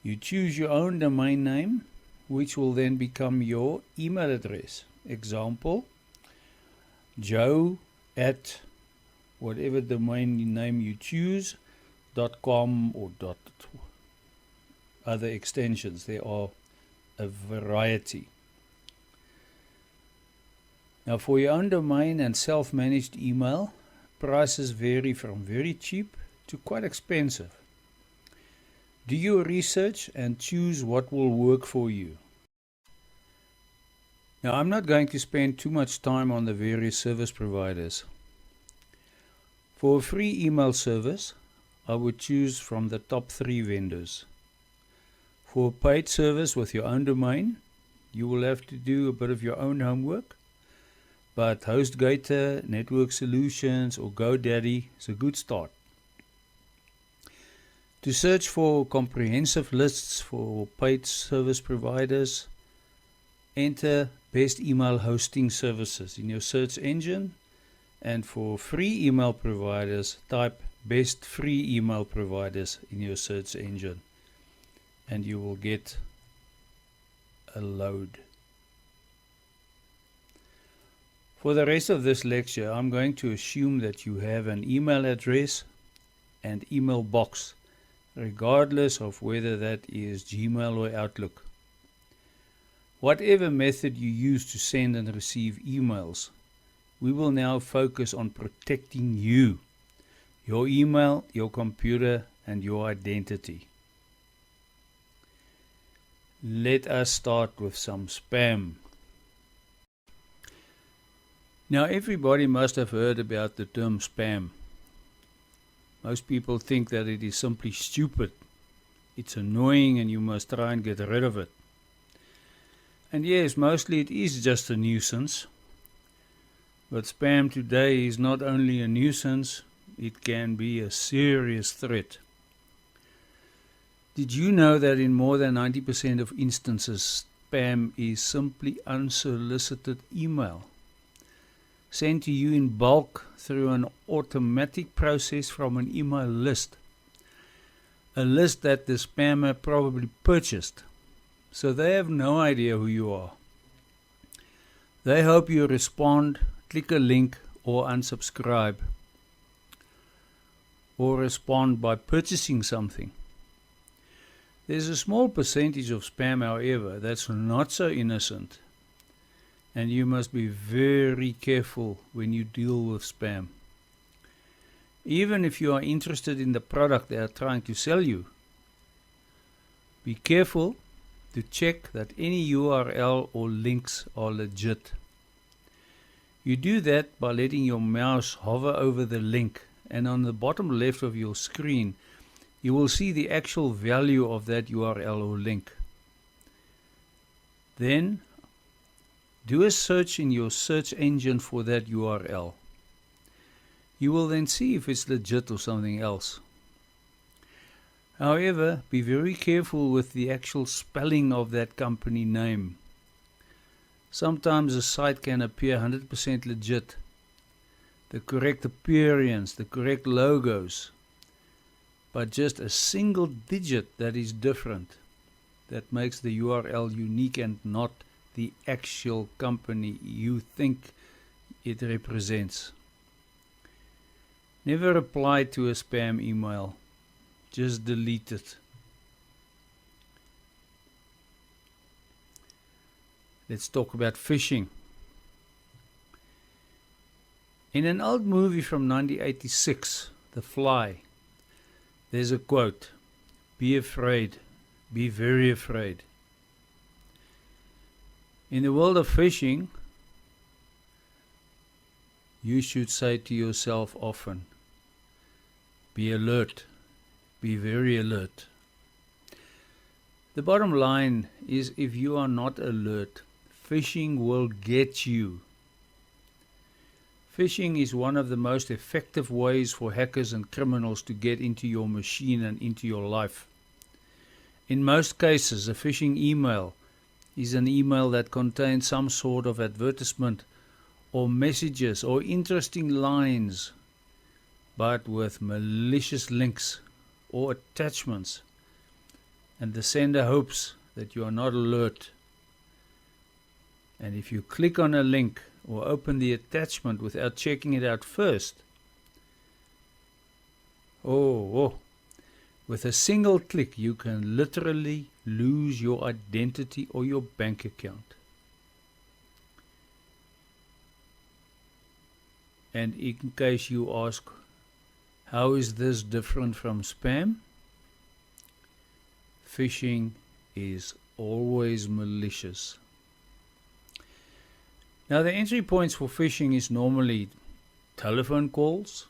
S1: You choose your own domain name, which will then become your email address. Example, joe at whatever domain name you choose, .com or other extensions. There are a variety. Now, for your own domain and self-managed email, prices vary from very cheap to quite expensive. Do your research and choose what will work for you. Now, I'm not going to spend too much time on the various service providers. For a free email service, I would choose from the top 3 vendors. For a paid service with your own domain, you will have to do a bit of your own homework, but HostGator, Network Solutions or GoDaddy is a good start. To search for comprehensive lists for paid service providers, enter best email hosting services in your search engine, and for free email providers, type best free email providers in your search engine, and you will get a load. For the rest of this lecture, I'm going to assume that you have an email address and email box, regardless of whether that is Gmail or Outlook. Whatever method you use to send and receive emails, we will now focus on protecting you, your email, your computer, and your identity. Let us start with some spam. Now, everybody must have heard about the term spam. Most people think that it is simply stupid. It's annoying and you must try and get rid of it. And yes, mostly it is just a nuisance. But spam today is not only a nuisance, it can be a serious threat. Did you know that in more than 90% of instances, spam is simply unsolicited email, sent to you in bulk through an automatic process from an email list, a list that the spammer probably purchased, so they have no idea who you are. They hope you respond, click a link, or unsubscribe, or respond by purchasing something. There's a small percentage of spam, however, that's not so innocent, and you must be very careful when you deal with spam. Even if you are interested in the product they are trying to sell you, be careful to check that any URL or links are legit. You do that by letting your mouse hover over the link, and on the bottom left of your screen you will see the actual value of that URL or link. Then do a search in your search engine for that URL. You will then see if it's legit or something else. However, be very careful with the actual spelling of that company name. Sometimes a site can appear 100% legit, the correct appearance, the correct logos, but just a single digit that is different, that makes the URL unique and not the actual company you think it represents. Never reply to a spam email. Just delete it. Let's talk about phishing. In an old movie from 1986, The Fly, there's a quote, "Be afraid, be very afraid." In the world of phishing, you should say to yourself often, be alert, be very alert. The bottom line is, if you are not alert, phishing will get you. Phishing is one of the most effective ways for hackers and criminals to get into your machine and into your life. In most cases, a phishing email is an email that contains some sort of advertisement or messages or interesting lines, but with malicious links or attachments, and the sender hopes that you are not alert. And if you click on a link or open the attachment without checking it out first, with a single click you can literally lose your identity or your bank account. And in case you ask, how is this different from spam? Phishing is always malicious. Now, the entry points for phishing is normally telephone calls,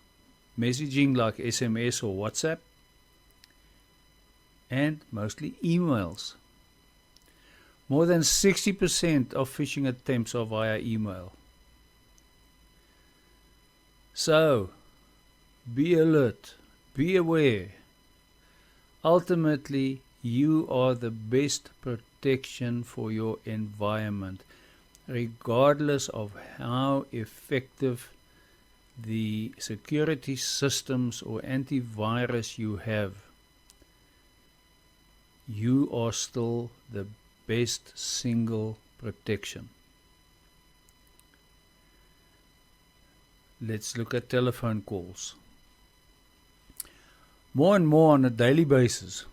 S1: messaging like SMS or WhatsApp, and mostly emails. More than 60% of phishing attempts are via email. So, be alert, be aware. Ultimately, you are the best protection for your environment, regardless of how effective the security systems or antivirus you have. You are still the best single protection. Let's look at telephone calls. More and more on a daily basis,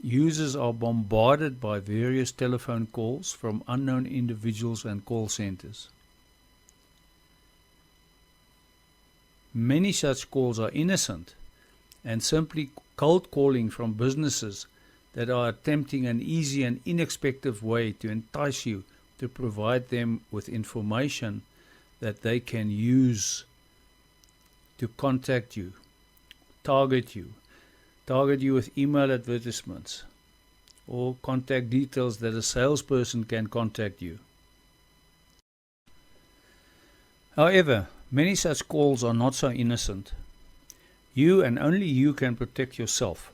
S1: users are bombarded by various telephone calls from unknown individuals and call centers. Many such calls are innocent and simply cold calling from businesses that are attempting an easy and inexpensive way to entice you to provide them with information that they can use to contact you, target you with email advertisements or contact details that a salesperson can contact you. However, many such calls are not so innocent. You and only you can protect yourself,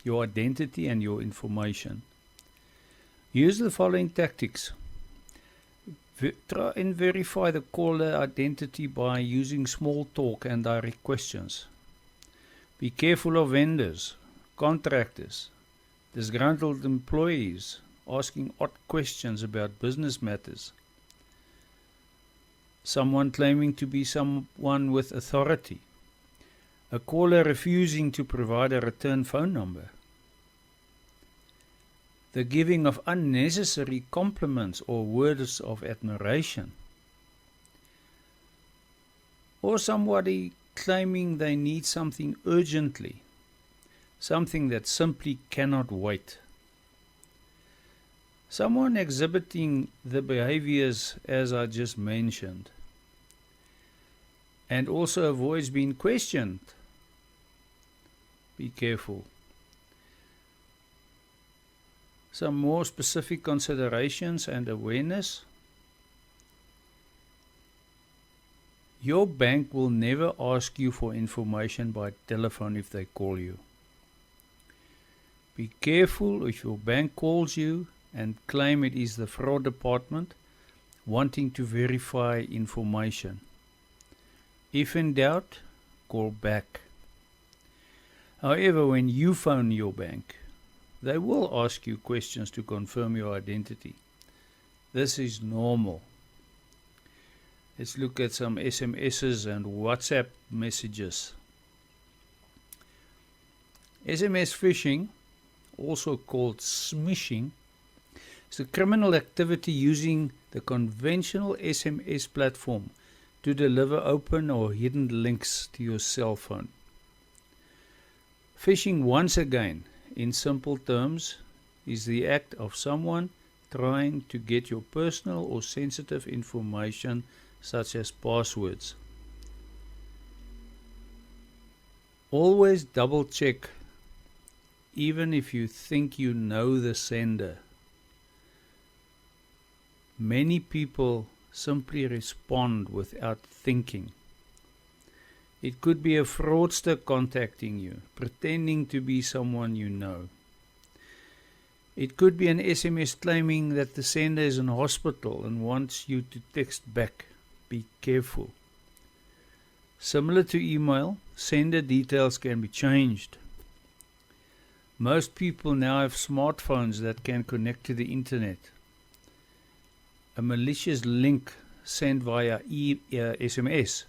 S1: your identity and your information. Use the following tactics. Try and verify the caller identity by using small talk and direct questions. Be careful of vendors, contractors, disgruntled employees asking odd questions about business matters. Someone claiming to be someone with authority. A caller refusing to provide a return phone number. The giving of unnecessary compliments or words of admiration. Or somebody claiming they need something urgently, something that simply cannot wait. Someone exhibiting the behaviors as I just mentioned, and also avoids being questioned. Be careful. Some more specific considerations and awareness. Your bank will never ask you for information by telephone if they call you. Be careful if your bank calls you and claim it is the fraud department wanting to verify information. If in doubt, call back. However, when you phone your bank, they will ask you questions to confirm your identity. This is normal. Let's look at some SMSs and WhatsApp messages. SMS phishing, also called smishing, is a criminal activity using the conventional SMS platform to deliver open or hidden links to your cell phone. Phishing, once again, in simple terms, is the act of someone trying to get your personal or sensitive information such as passwords. Always double check, even if you think you know the sender. Many people simply respond without thinking. It could be a fraudster contacting you, pretending to be someone you know. It could be an SMS claiming that the sender is in hospital and wants you to text back. Be careful. Similar to email, sender details can be changed. Most people now have smartphones that can connect to the internet. A malicious link sent via SMS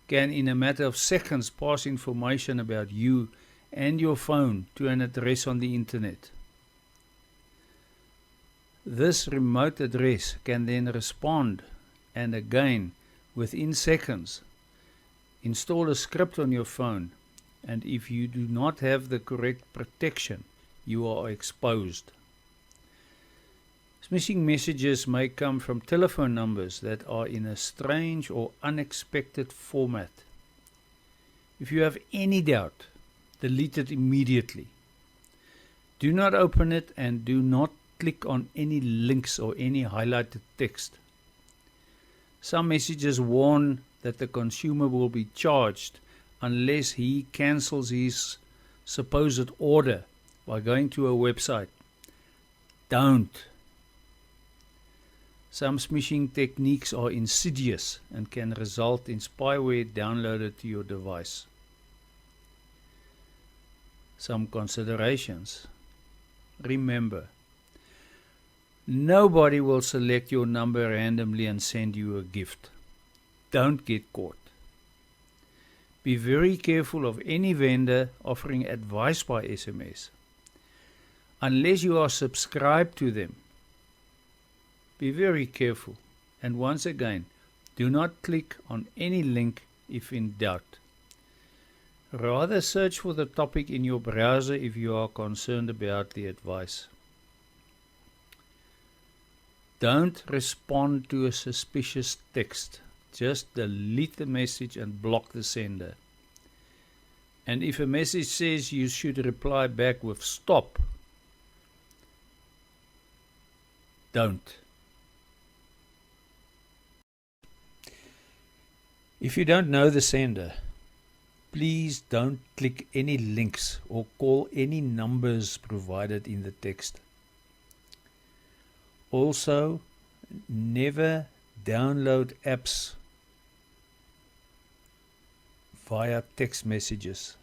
S1: can, in a matter of seconds, pass information about you and your phone to an address on the internet. This remote address can then respond, and again, within seconds, install a script on your phone, and if you do not have the correct protection, you are exposed. Smishing messages may come from telephone numbers that are in a strange or unexpected format. If you have any doubt, delete it immediately. Do not open it and do not click on any links or any highlighted text. Some messages warn that the consumer will be charged unless he cancels his supposed order by going to a website. Don't. Some smishing techniques are insidious and can result in spyware downloaded to your device. Some considerations. Remember, nobody will select your number randomly and send you a gift. Don't get caught. Be very careful of any vendor offering advice by SMS. Unless you are subscribed to them, be very careful. And once again, do not click on any link if in doubt. Rather search for the topic in your browser if you are concerned about the advice. Don't respond to a suspicious text. Just delete the message and block the sender. And if a message says you should reply back with stop, don't. If you don't know the sender, please don't click any links or call any numbers provided in the text. Also, never download apps via text messages.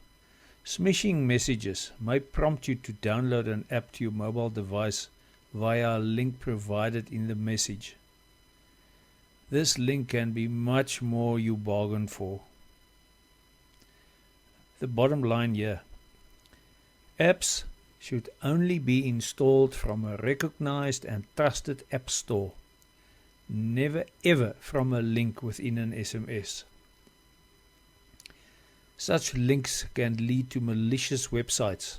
S1: Smishing messages may prompt you to download an app to your mobile device via a link provided in the message. This link can be much more you bargained for. The bottom line here: apps should only be installed from a recognized and trusted app store. Never ever from a link within an SMS. Such links can lead to malicious websites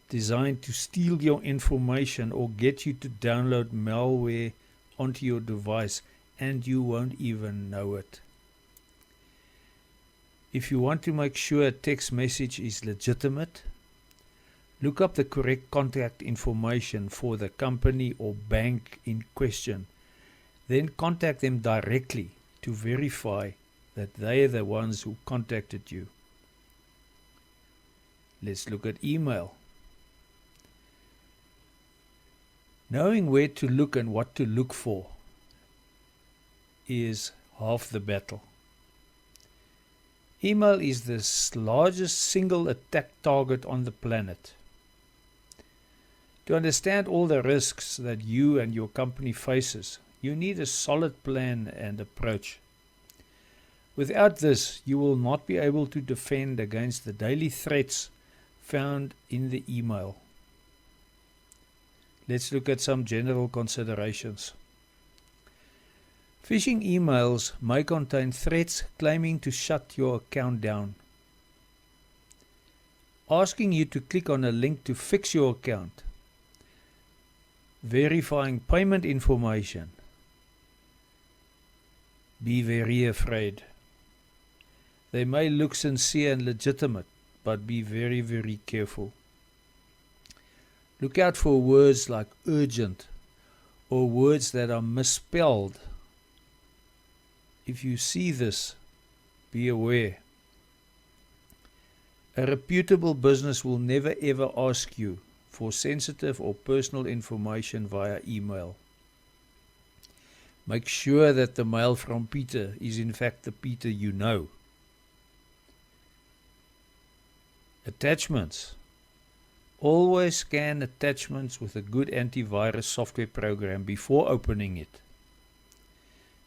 S1: designed to steal your information or get you to download malware onto your device, and you won't even know it. If you want to make sure a text message is legitimate, look up the correct contact information for the company or bank in question. Then contact them directly to verify that they are the ones who contacted you. Let's look at email. Knowing where to look and what to look for is half the battle. Email is the largest single attack target on the planet. To understand all the risks that you and your company faces, you need a solid plan and approach. Without this, you will not be able to defend against the daily threats found in the email. Let's look at some general considerations. Phishing emails may contain threats claiming to shut your account down, asking you to click on a link to fix your account, verifying payment information. Be very afraid. They may look sincere and legitimate, but be very, very careful. Look out for words like urgent or words that are misspelled. If you see this, be aware. A reputable business will never ever ask you for sensitive or personal information via email. Make sure that the mail from Peter is in fact the Peter you know. Attachments. Always scan attachments with a good antivirus software program before opening it.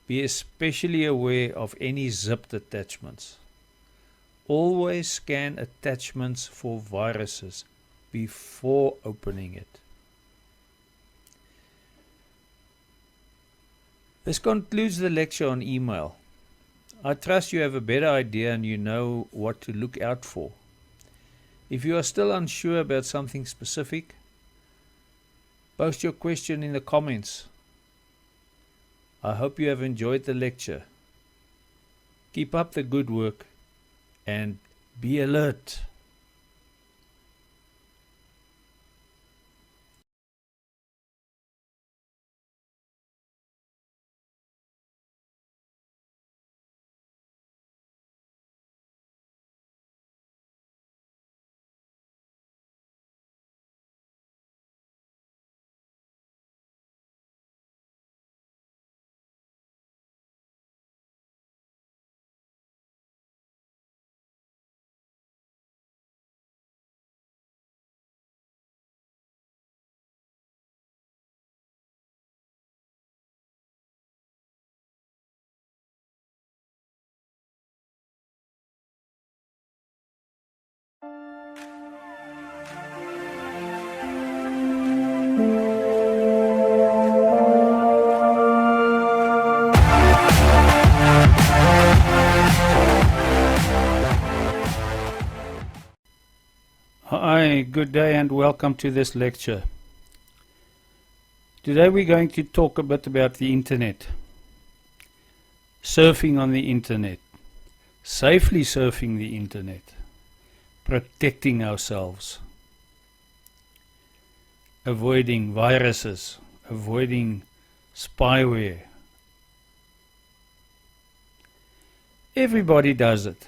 S1: Be especially aware of any zipped attachments. Always scan attachments for viruses before opening it. This concludes the lecture on email. I trust you have a better idea and you know what to look out for. If you are still unsure about something specific, post your question in the comments. I hope you have enjoyed the lecture. Keep up the good work and be alert. Hi, good day and welcome to this lecture. Today we're going to talk a bit about the internet. Surfing on the internet. Safely surfing the internet. Protecting ourselves. Avoiding viruses. Avoiding spyware. Everybody does it.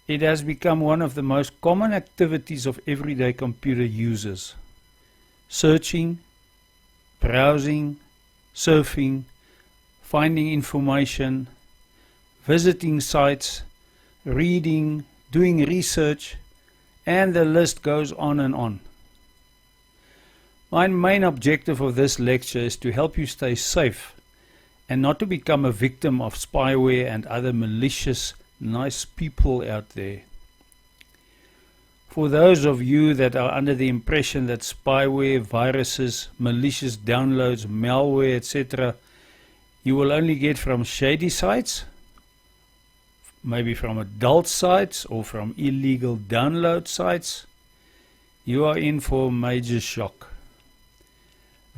S1: It has become one of the most common activities of everyday computer users. Searching, browsing, surfing, finding information, visiting sites, reading, doing research, and the list goes on and on. My main objective of this lecture is to help you stay safe and not to become a victim of spyware and other malicious nice people out there. For those of you that are under the impression that spyware, viruses, malicious downloads, malware, etc. you will only get from shady sites, maybe from adult sites or from illegal download sites, you are in for a major shock.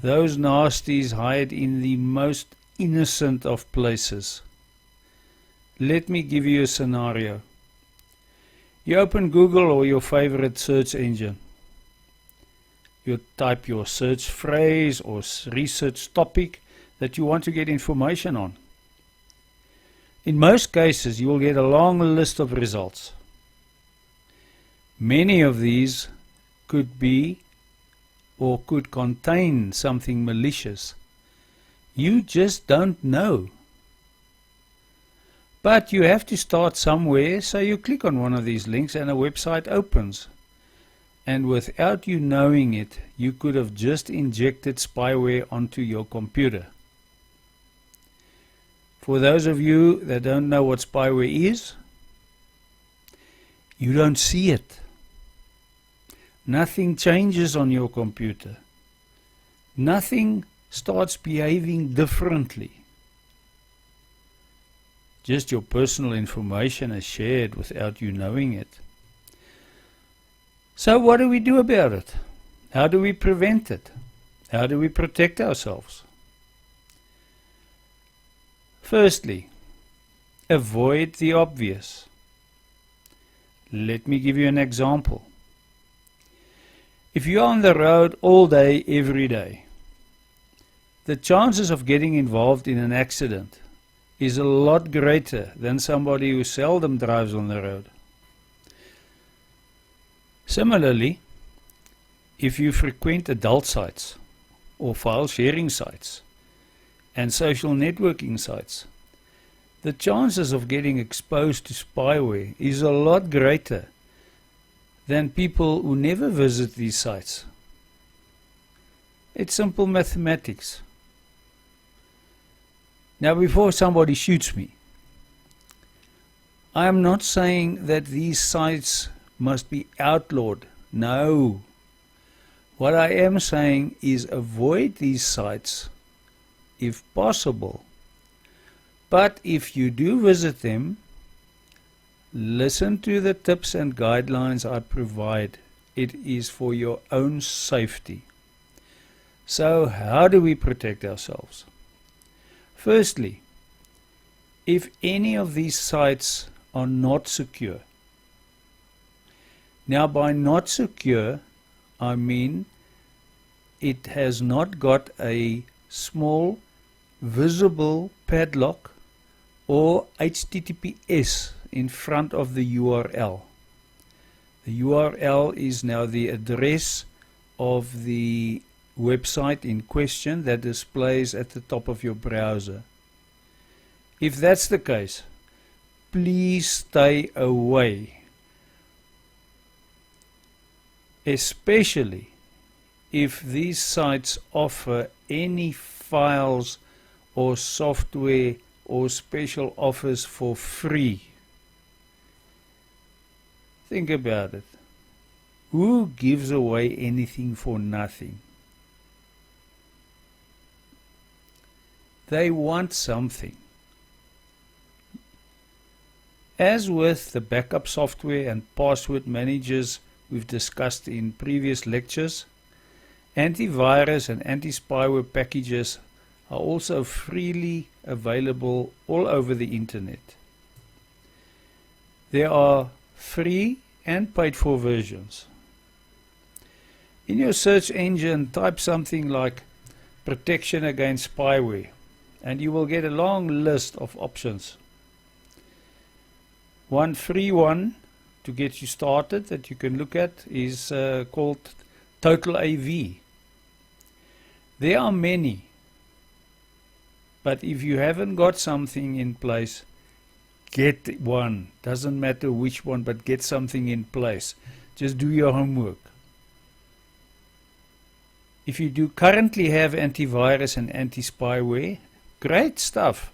S1: Those nasties hide in the most innocent of places. Let me give you a scenario. You open Google or your favorite search engine. You type your search phrase or research topic that you want to get information on. In most cases, you will get a long list of results. Many of these could be or could contain something malicious. You just don't know. But you have to start somewhere, so you click on one of these links and a website opens. And without you knowing it, you could have just injected spyware onto your computer. For those of you that don't know what spyware is, you don't see it. Nothing changes on your computer. Nothing starts behaving differently. Just your personal information is shared without you knowing it. So what do we do about it? How do we prevent it? How do we protect ourselves? Firstly, avoid the obvious. Let me give you an example. If you're on the road all day, every day, the chances of getting involved in an accident is a lot greater than somebody who seldom drives on the road. Similarly, if you frequent adult sites or file sharing sites and social networking sites, the chances of getting exposed to spyware is a lot greater than people who never visit these sites. It's simple mathematics. Now, before somebody shoots me, I am not saying that these sites must be outlawed. No. What I am saying is avoid these sites if possible. But if you do visit them, listen to the tips and guidelines I provide. It is for your own safety. So how do we protect ourselves? Firstly, if any of these sites are not secure. Now, by not secure, I mean it has not got a small visible padlock or HTTPS in front of the URL. The URL is now the address of the website in question that displays at the top of your browser. If that's the case, please stay away. Especially if these sites offer any files or software or special offers for free. Think about it. Who gives away anything for nothing? They want something. As with the backup software and password managers we've discussed in previous lectures, antivirus and anti-spyware packages are also freely available all over the internet. There are free and paid for versions. In your search engine, type something like protection against spyware and you will get a long list of options. One free one to get you started that you can look at is called Total AV. There are many, but if you haven't got something in place, get one. Doesn't matter which one, but get something in place. Just do your homework. If you do currently have antivirus and anti-spyware, great stuff,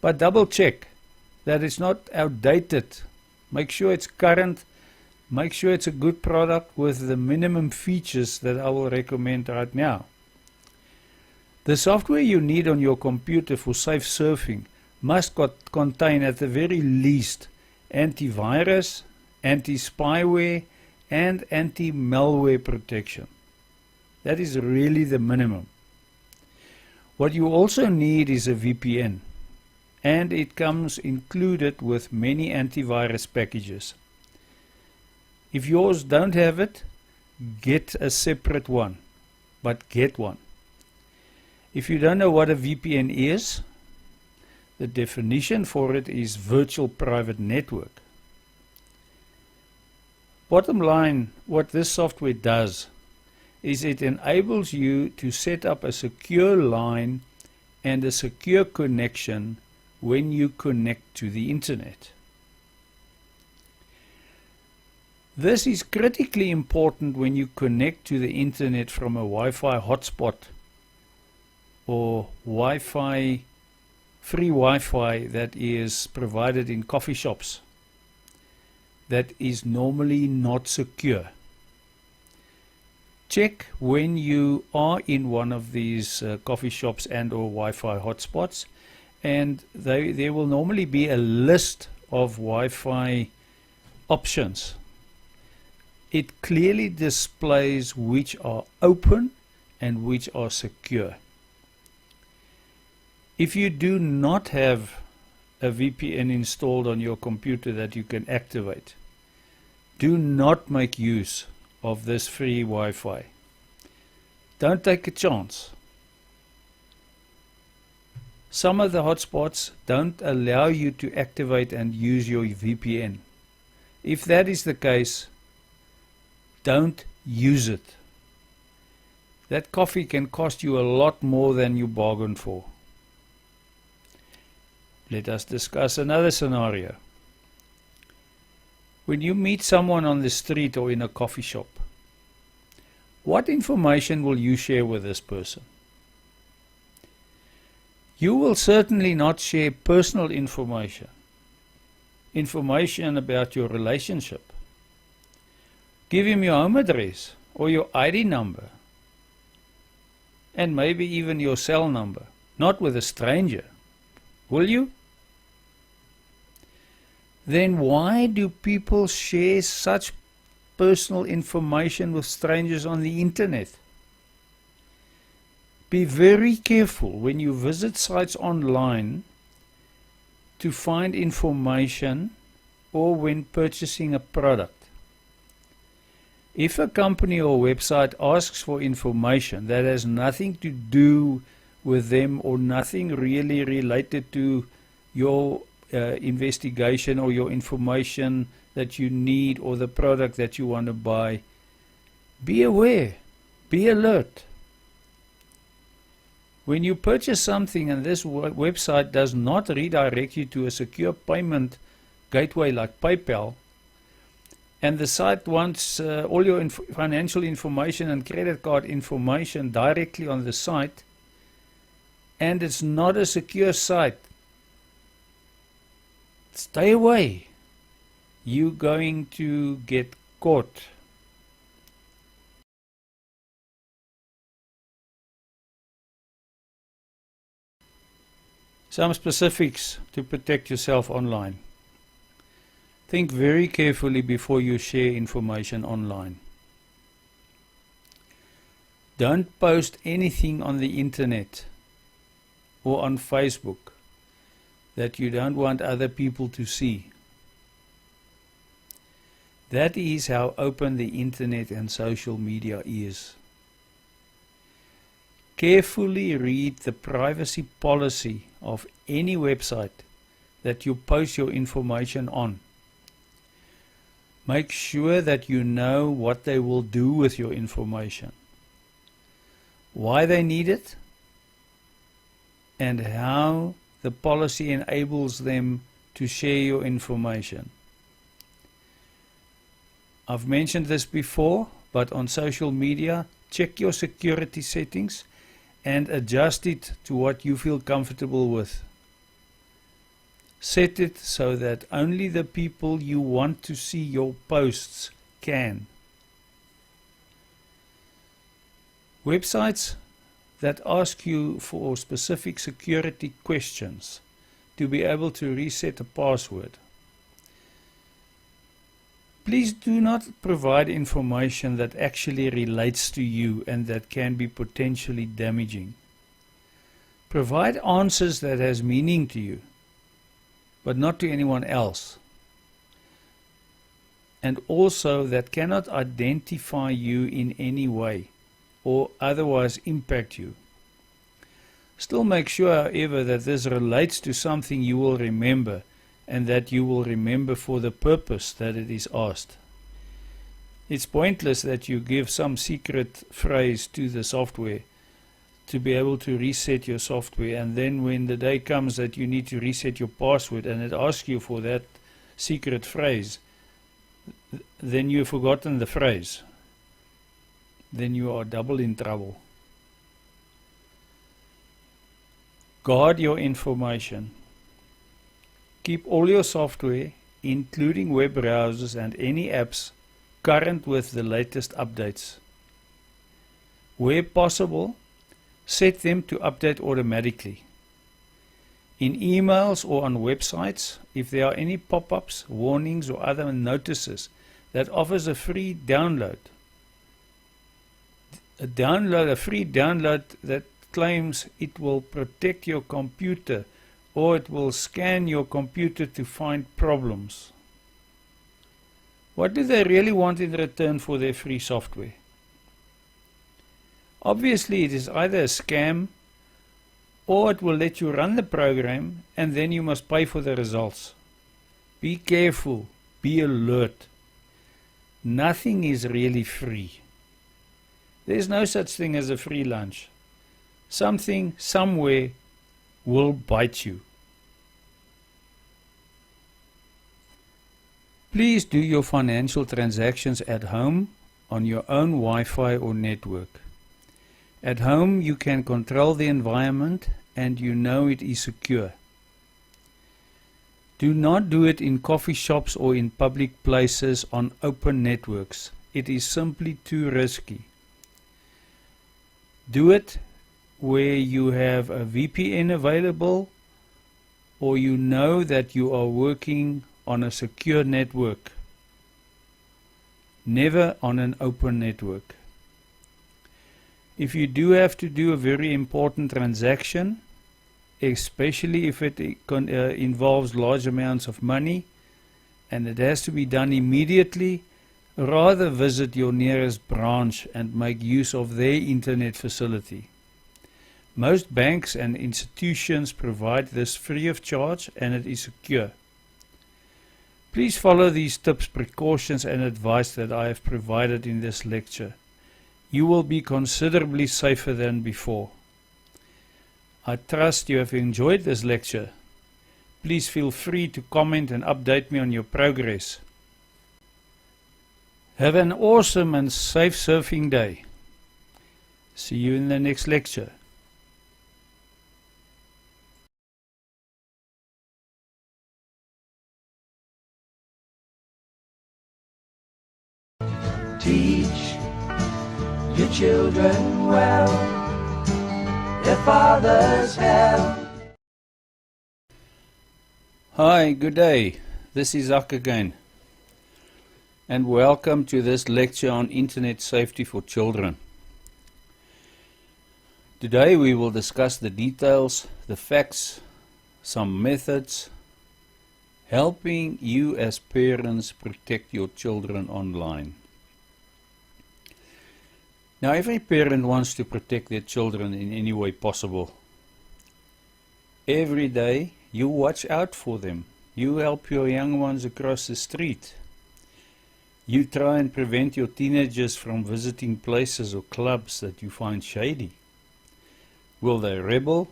S1: but double check that it's not outdated. Make sure it's current. Make sure it's a good product with the minimum features that I will recommend right now. The software you need on your computer for safe surfing must contain at the very least antivirus, anti-spyware and anti-malware protection. That is really the minimum. What you also need is a VPN, and it comes included with many antivirus packages. If yours don't have it, get a separate one, but get one. If you don't know what a VPN is, the definition for it is virtual private network. Bottom line, what this software does is it enables you to set up a secure line and a secure connection when you connect to the internet. This is critically important when you connect to the internet from a Wi-Fi hotspot or free Wi-Fi that is provided in coffee shops that is normally not secure. Check when you are in one of these coffee shops and or Wi-Fi hotspots, and there will normally be a list of Wi-Fi options. It clearly displays which are open and which are secure. If you do not have a VPN installed on your computer that you can activate, do not make use of this free Wi-Fi. Don't take a chance. Some of the hotspots don't allow you to activate and use your VPN. If that is the case, don't use it. That coffee can cost you a lot more than you bargained for. Let us discuss another scenario. When you meet someone on the street or in a coffee shop, what information will you share with this person? You will certainly not share personal information about your relationship. Give him your home address or your ID number, and maybe even your cell number, not with a stranger. Will you? Then why do people share such personal information with strangers on the internet? Be very careful when you visit sites online to find information or when purchasing a product. If a company or website asks for information that has nothing to do with them or nothing really related to your investigation or your information that you need or the product that you want to buy, be aware, be alert. When you purchase something and this website does not redirect you to a secure payment gateway like PayPal, and the site wants all your financial information and credit card information directly on the site, and it's not a secure site, stay away. You're going to get caught. Some specifics to protect yourself online. Think very carefully before you share information online. Don't post anything on the internet or on Facebook that you don't want other people to see. That is how open the internet and social media is. Carefully read the privacy policy of any website that you post your information on. Make sure that you know what they will do with your information, why they need it, and how the policy enables them to share your information. I've mentioned this before, but on social media, check your security settings and adjust it to what you feel comfortable with. Set it so that only the people you want to see your posts can. Websites that ask you for specific security questions to be able to reset a password. Please do not provide information that actually relates to you and that can be potentially damaging. Provide answers that has meaning to you, but not to anyone else, and also that cannot identify you in any way or otherwise impact you. Still make sure, however, that this relates to something you will remember and that you will remember for the purpose that it is asked. It's pointless that you give some secret phrase to the software to be able to reset your software, and then when the day comes that you need to reset your password and it asks you for that secret phrase, then you've forgotten the phrase. Then you are double in trouble. Guard your information. Keep all your software, including web browsers and any apps, current with the latest updates. Where possible, set them to update automatically. In emails or on websites, if there are any pop-ups, warnings or other notices that offers a free download, a free download that claims it will protect your computer or it will scan your computer to find problems. What do they really want in return for their free software? Obviously, it is either a scam or it will let you run the program and then you must pay for the results. Be careful, be alert. Nothing is really free. There is no such thing as a free lunch. Something, somewhere, will bite you. Please do your financial transactions at home on your own Wi-Fi or network. At home you can control the environment and you know it is secure. Do not do it in coffee shops or in public places on open networks. It is simply too risky. Do it where you have a VPN available or you know that you are working on a secure network. Never on an open network. If you do have to do a very important transaction, especially if it involves large amounts of money and it has to be done immediately, rather visit your nearest branch and make use of their internet facility. Most banks and institutions provide this free of charge and it is secure. Please follow these tips, precautions and advice that I have provided in this lecture. You will be considerably safer than before. I trust you have enjoyed this lecture. Please feel free to comment and update me on your progress. Have an awesome and safe surfing day. See you in the next lecture.
S2: Teach your children well, their fathers have.
S1: Hi, good day. This is Zak again. And welcome to this lecture on Internet Safety for Children. Today we will discuss the details, the facts, some methods, helping you as parents protect your children online. Now, every parent wants to protect their children in any way possible. Every day you watch out for them. You help your young ones across the street. You try and prevent your teenagers from visiting places or clubs that you find shady. Will they rebel?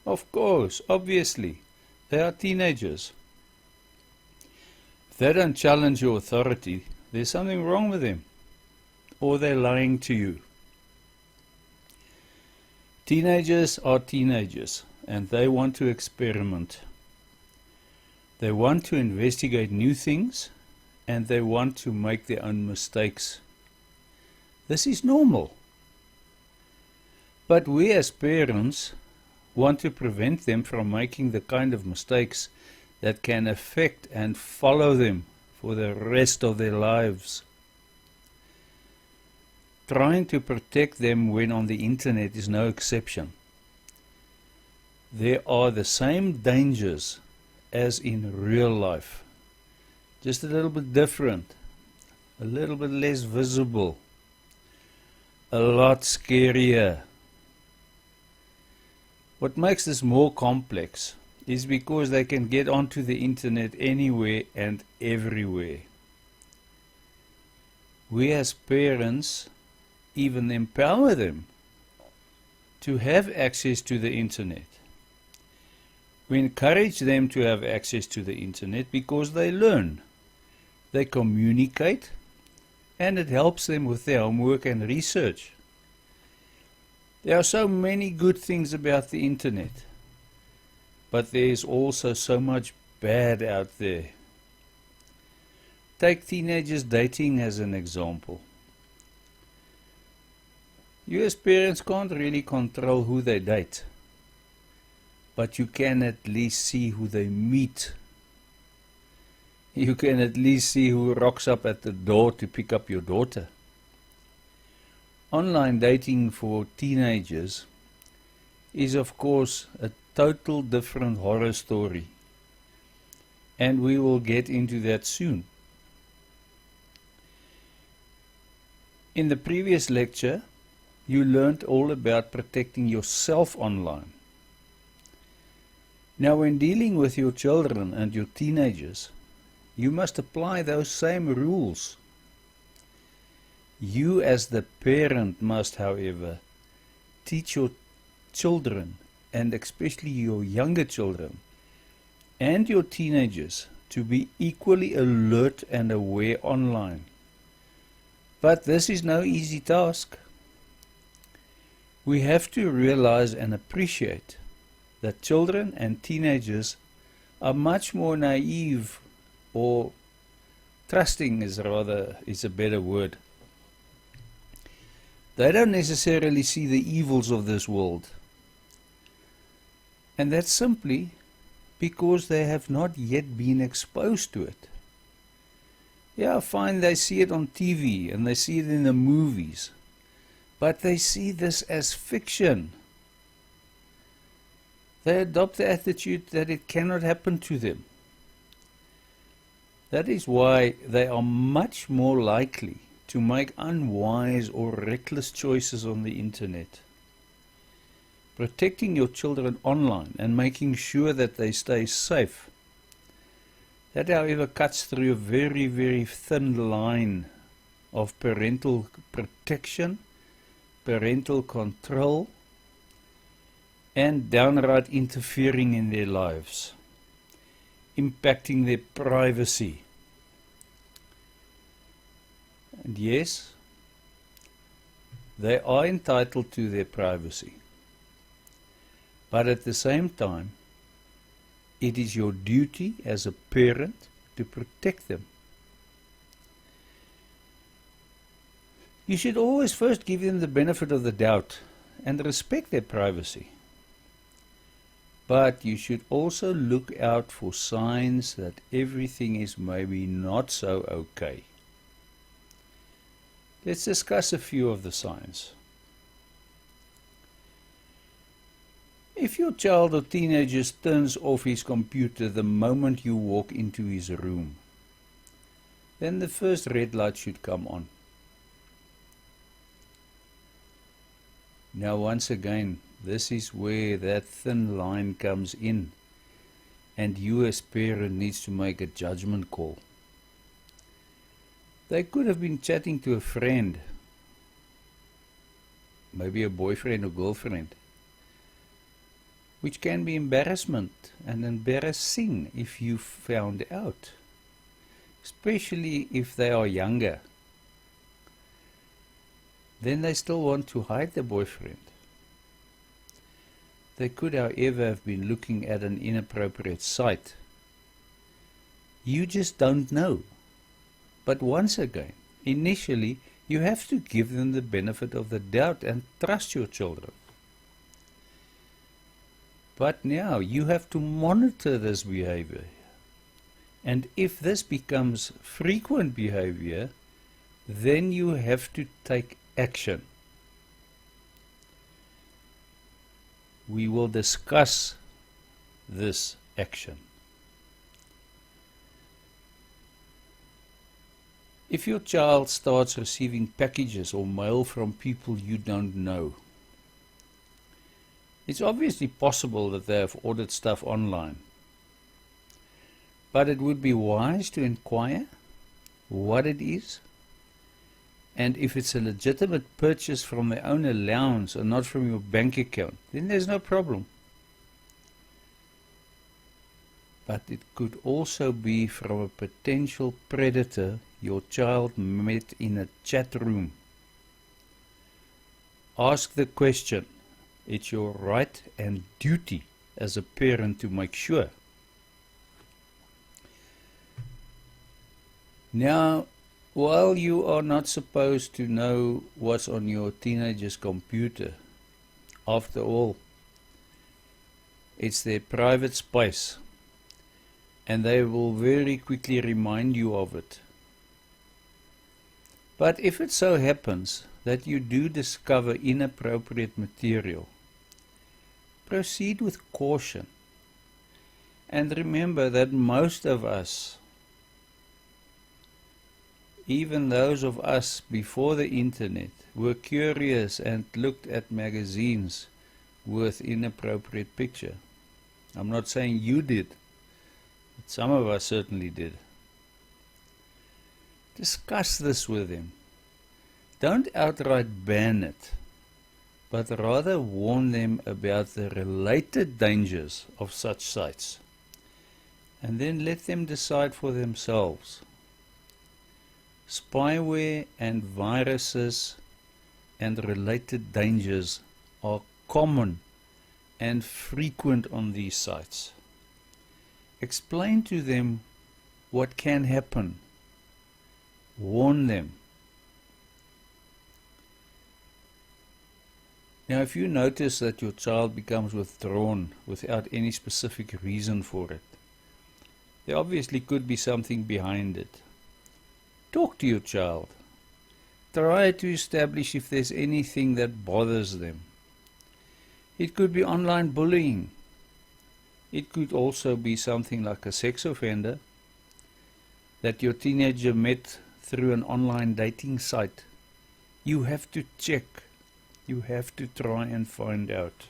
S1: Of course, obviously. They are teenagers. If they don't challenge your authority, there's something wrong with them. Or they're lying to you. Teenagers are teenagers, and they want to experiment. They want to investigate new things, and they want to make their own mistakes. This is normal. But we as parents want to prevent them from making the kind of mistakes that can affect and follow them for the rest of their lives. Trying to protect them when on the internet is no exception. There are the same dangers as in real life, just a little bit different, a little bit less visible, a lot scarier. What makes this more complex is because they can get onto the internet anywhere and everywhere. We as parents even empower them to have access to the internet. We encourage them to have access to the internet because they learn, they communicate, and it helps them with their homework and research. There are so many good things about the internet, but there is also so much bad out there. Take teenagers dating as an example. You as parents can't really control who they date, but you can at least see who they meet. You can at least see who rocks up at the door to pick up your daughter. Online dating for teenagers is, of course, a total different horror story, and we will get into that soon. In the previous lecture, you learned all about protecting yourself online. Now, when dealing with your children and your teenagers, you must apply those same rules. You as the parent must, however, teach your children, and especially your younger children, and your teenagers, to be equally alert and aware online. But this is no easy task. We have to realize and appreciate that children and teenagers are much more naive, or trusting is a better word. They don't necessarily see the evils of this world. And that's simply because they have not yet been exposed to it. Yeah, fine, they see it on TV and they see it in the movies, but they see this as fiction. They adopt the attitude that it cannot happen to them. That is why they are much more likely to make unwise or reckless choices on the internet. Protecting your children online and making sure that they stay safe, that however cuts through a very, very thin line of parental protection, parental control, and downright interfering in their lives, impacting their privacy. And yes, they are entitled to their privacy. But at the same time, it is your duty as a parent to protect them. You should always first give them the benefit of the doubt and respect their privacy. But you should also look out for signs that everything is maybe not so okay. Let's discuss a few of the signs. If your child or teenager turns off his computer the moment you walk into his room, then the first red light should come on. Now once again, this is where that thin line comes in, and you as parent needs to make a judgment call. They could have been chatting to a friend, maybe a boyfriend or girlfriend, which can be embarrassment and embarrassing if you found out, especially if they are younger. Then they still want to hide the boyfriend. They could, however, have been looking at an inappropriate site. You just don't know. But once again, initially, you have to give them the benefit of the doubt and trust your children. But now you have to monitor this behavior. And if this becomes frequent behavior, then you have to take action. We will discuss this action. If your child starts receiving packages or mail from people you don't know, it's obviously possible that they have ordered stuff online. But it would be wise to inquire what it is And if it's a legitimate purchase from their own allowance and not from your bank account, then there's no problem. But it could also be from a potential predator your child met in a chat room. Ask the question. It's your right and duty as a parent to make sure. Now, while you are not supposed to know what's on your teenager's computer, after all, it's their private space, and they will very quickly remind you of it. But if it so happens that you do discover inappropriate material, proceed with caution. And remember that most of us, even those of us before the internet, were curious and looked at magazines with inappropriate picture. I'm not saying you did, but some of us certainly did. Discuss this with them. Don't outright ban it, but rather warn them about the related dangers of such sites, and then let them decide for themselves. Spyware and viruses and related dangers are common and frequent on these sites. Explain to them what can happen. Warn them. Now, if you notice that your child becomes withdrawn without any specific reason for it, there obviously could be something behind it. Talk to your child. Try to establish if there's anything that bothers them. It could be online bullying. It could also be something like a sex offender that your teenager met through an online dating site. You have to check. You have to try and find out.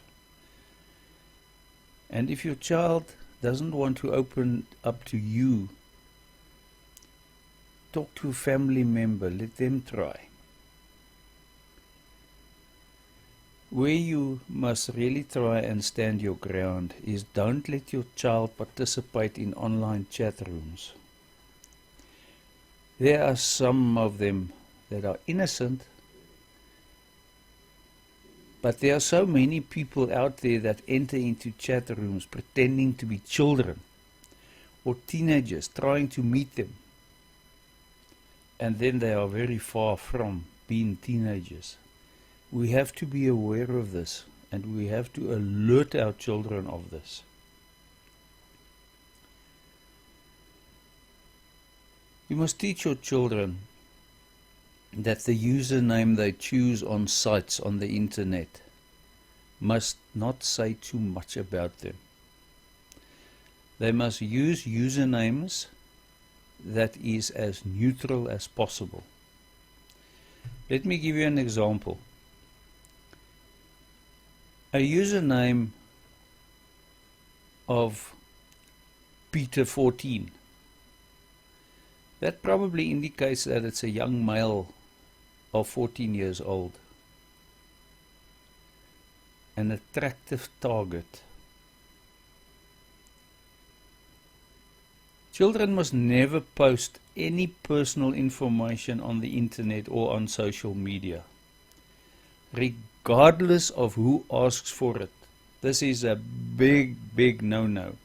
S1: And if your child doesn't want to open up to you, talk to a family member, let them try. Where you must really try and stand your ground is don't let your child participate in online chat rooms. There are some of them that are innocent, but there are so many people out there that enter into chat rooms pretending to be children or teenagers trying to meet them. And then they are very far from being teenagers. We have to be aware of this, and we have to alert our children of this. You must teach your children that the username they choose on sites on the internet must not say too much about them. They must use usernames that is as neutral as possible. Let me give you an example. A username of Peter 14. That probably indicates that it's a young male of 14 years old. An attractive target. Children must never post any personal information on the internet or on social media, regardless of who asks for it. This is a big no-no.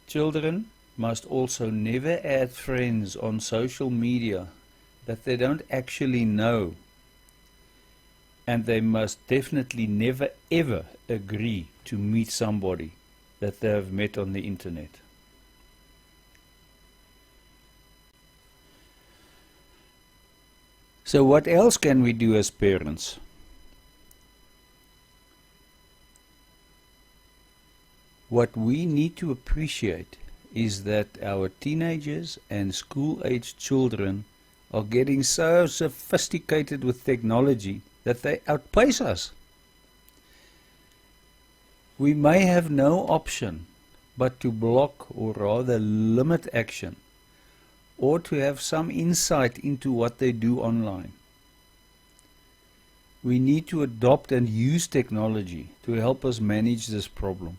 S1: Children must also never add friends on social media that they don't actually know. And they must definitely never ever agree to meet somebody that they have met on the internet. So what else can we do as parents? What we need to appreciate is that our teenagers and school-aged children are getting so sophisticated with technology that they outpace us. We may have no option but to block or rather limit action or to have some insight into what they do online. We need to adopt and use technology to help us manage this problem.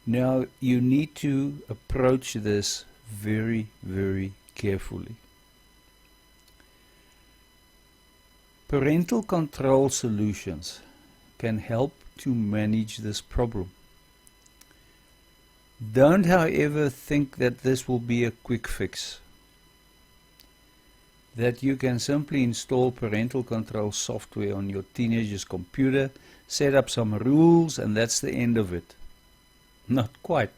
S1: Now, you need to approach this very, very carefully. Parental control solutions can help to manage this problem. Don't, however, think that this will be a quick fix. That you can simply install parental control software on your teenager's computer, set up some rules, and that's the end of it. Not quite.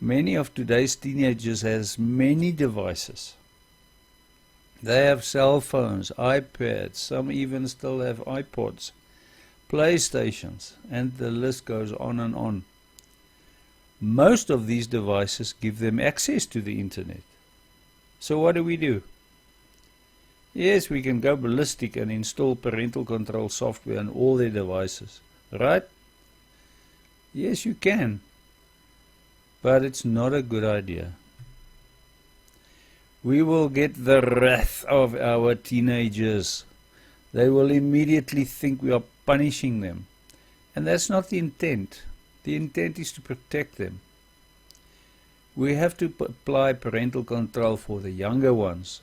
S1: Many of today's teenagers has many devices. They have cell phones, iPads, some even still have iPods, PlayStations, and the list goes on and on. Most of these devices give them access to the internet. So what do? Yes, we can go ballistic and install parental control software on all their devices, right? Yes, you can, but it's not a good idea. We will get the wrath of our teenagers. They will immediately think we are punishing them. And that's not the intent. The intent is to protect them. We have to apply parental control for the younger ones,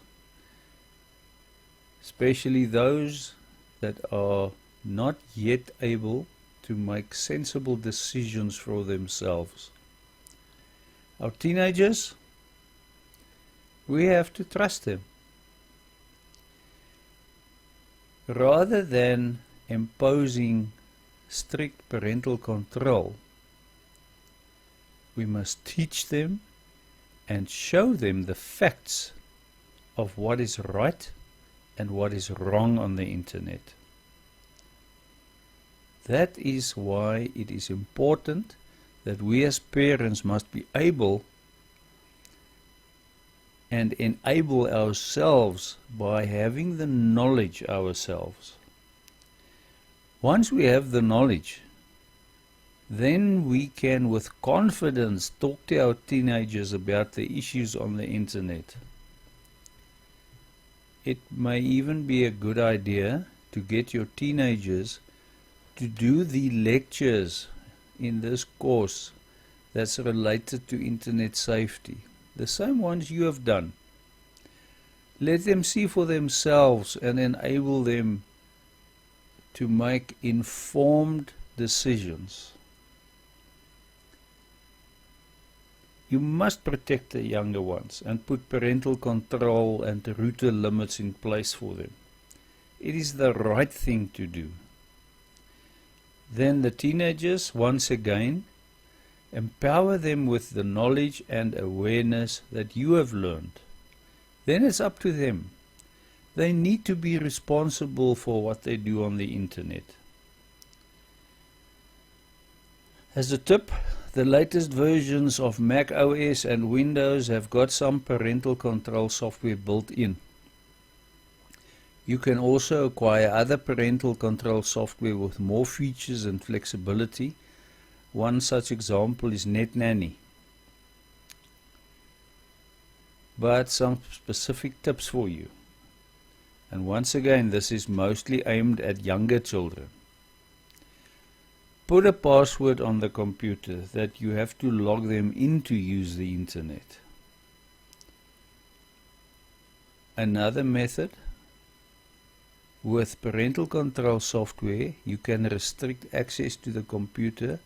S1: especially those that are not yet able to make sensible decisions for themselves. Our teenagers, we have to trust them. Rather than imposing strict parental control, we must teach them and show them the facts of what is right and what is wrong on the internet. That is why it is important that we as parents must be able and enable ourselves by having the knowledge ourselves. Once we have the knowledge, then we can with confidence talk to our teenagers about the issues on the internet. It may even be a good idea to get your teenagers to do the lectures in this course that's related to internet safety. The same ones you have done. Let them see for themselves and enable them to make informed decisions. You must protect the younger ones and put parental control and router limits in place for them. It is the right thing to do. Then the teenagers, once again, empower them with the knowledge and awareness that you have learned. Then it's up to them. They need to be responsible for what they do on the internet. As a tip, the latest versions of Mac OS and Windows have got some parental control software built in. You can also acquire other parental control software with more features and flexibility. One such example is NetNanny. But some specific tips for you. And once again, this is mostly aimed at younger children. Put a password on the computer that you have to log them in to use the internet. Another method, with parental control software, you can restrict access to the computer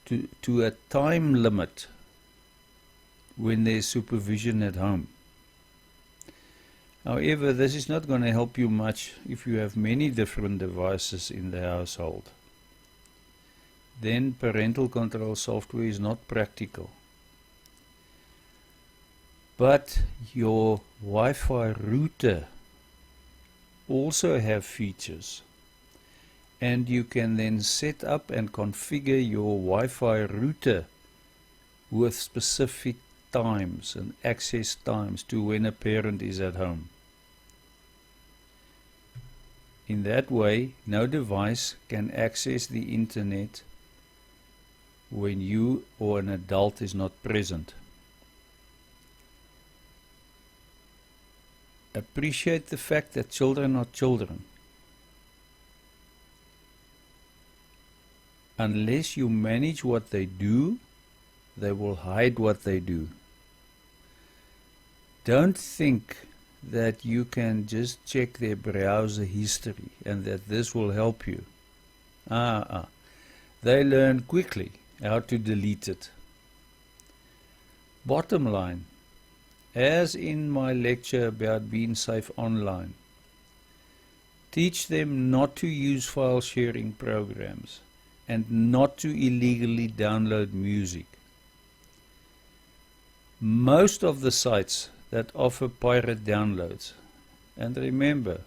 S1: to a time limit when there's supervision at home. However, this is not going to help you much if you have many different devices in the household. Then parental control software is not practical. But your Wi-Fi router also have features, and you can then set up and configure your Wi-Fi router with specific times and access times to when a parent is at home. In that way, no device can access the internet when you or an adult is not present. Appreciate the fact that children are children. Unless you manage what they do, they will hide what they do. Don't think that you can just check their browser history and that this will help you. They learn quickly how to delete it. Bottom line, as in my lecture about being safe online, teach them not to use file sharing programs and not to illegally download music. Most of the sites that offer pirate downloads, and remember,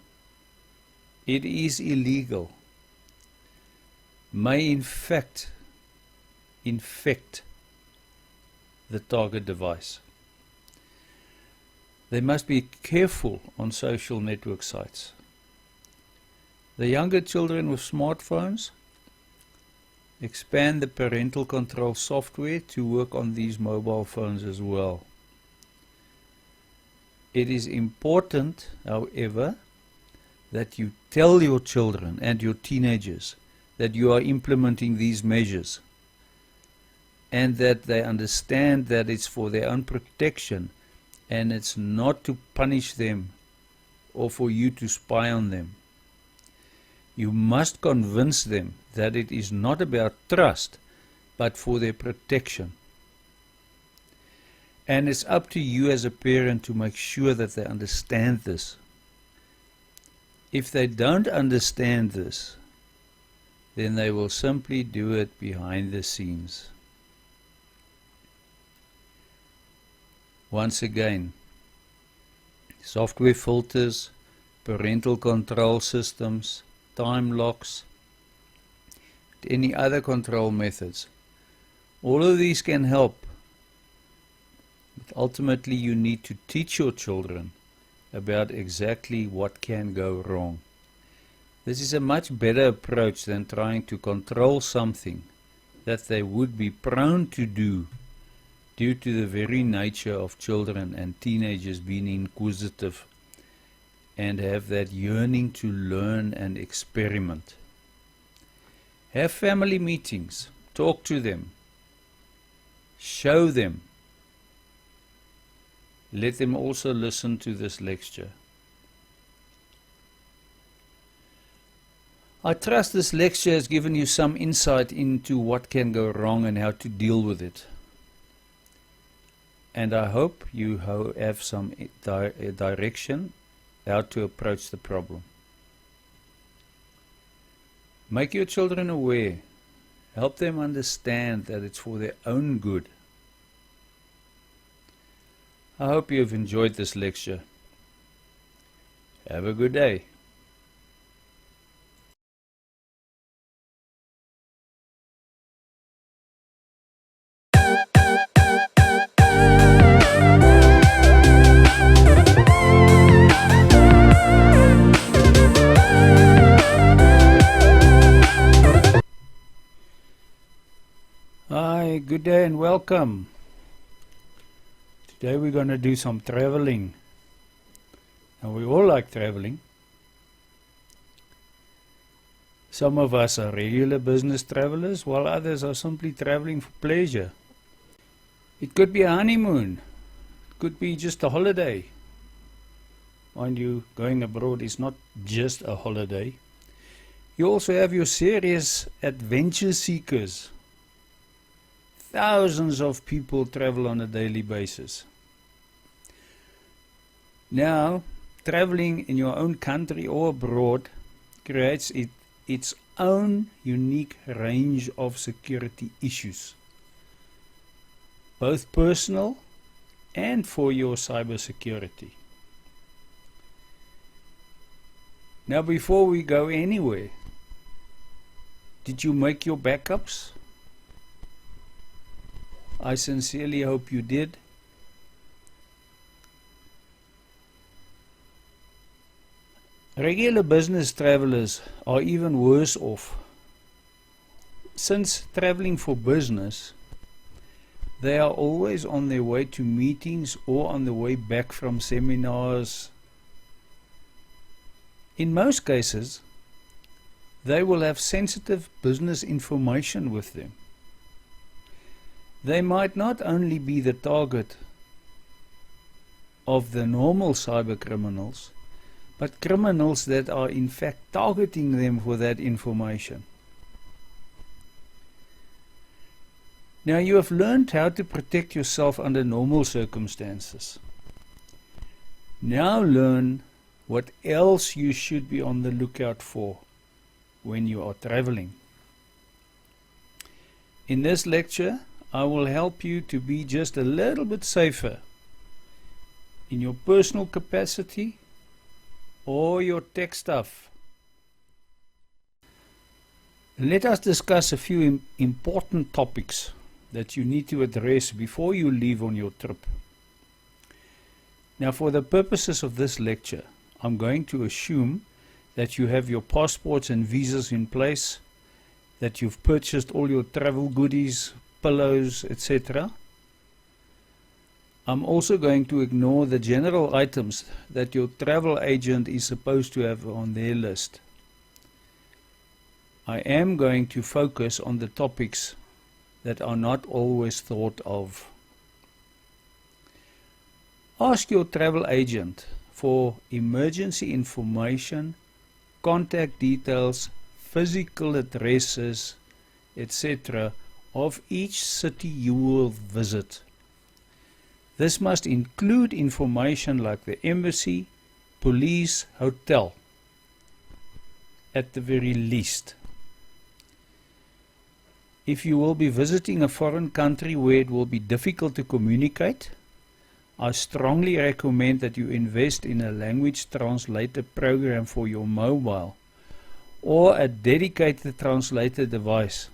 S1: it is illegal, may in fact infect the target device. They must be careful on social network sites. The younger children with smartphones, expand the parental control software to work on these mobile phones as well. It is important, however, that you tell your children and your teenagers that you are implementing these measures and that they understand that it's for their own protection and it's not to punish them or for you to spy on them. You must convince them that it is not about trust, but for their protection. And it's up to you as a parent to make sure that they understand this. If they don't understand this, then they will simply do it behind the scenes. Once again, software filters, parental control systems, time locks, any other control methods. All of these can help. But ultimately, you need to teach your children about exactly what can go wrong. This is a much better approach than trying to control something that they would be prone to do due to the very nature of children and teenagers being inquisitive and have that yearning to learn and experiment. Have family meetings, talk to them, show them. Let them also listen to this lecture. I trust this lecture has given you some insight into what can go wrong and how to deal with it. And I hope you have some direction how to approach the problem. Make your children aware. Help them understand that it's for their own good. I hope you have enjoyed this lecture. Have a good day. Hi, good day and welcome. Today we're going to do some traveling. Now we all like traveling. Some of us are regular business travelers, while others are simply traveling for pleasure. It could be a honeymoon. It could be just a holiday. Mind you, going abroad is not just a holiday. You also have your serious adventure seekers. Thousands of people travel on a daily basis. Now, traveling in your own country or abroad creates its own unique range of security issues, both personal and for your cybersecurity. Now, before we go anywhere, did you make your backups? I sincerely hope you did. Regular business travelers are even worse off. since traveling for business, they are always on their way to meetings or on the way back from seminars. In most cases, they will have sensitive business information with them. They might not only be the target of the normal cyber criminals, but criminals that are in fact targeting them for that information. Now you have learned how to protect yourself under normal circumstances. Now learn what else you should be on the lookout for when you are traveling. In this lecture, I will help you to be just a little bit safer in your personal capacity or your tech stuff. Let us discuss a few important topics that you need to address before you leave on your trip. Now, for the purposes of this lecture, I'm going to assume that you have your passports and visas in place, that you've purchased all your travel goodies, pillows, etc. I'm also going to ignore the general items that your travel agent is supposed to have on their list. I am going to focus on the topics that are not always thought of. Ask your travel agent for emergency information, contact details, physical addresses, etc. of each city you will visit. This must include information like the embassy, police, hotel, at the very least. If you will be visiting a foreign country where it will be difficult to communicate, I strongly recommend that you invest in a language translator program for your mobile or a dedicated translator device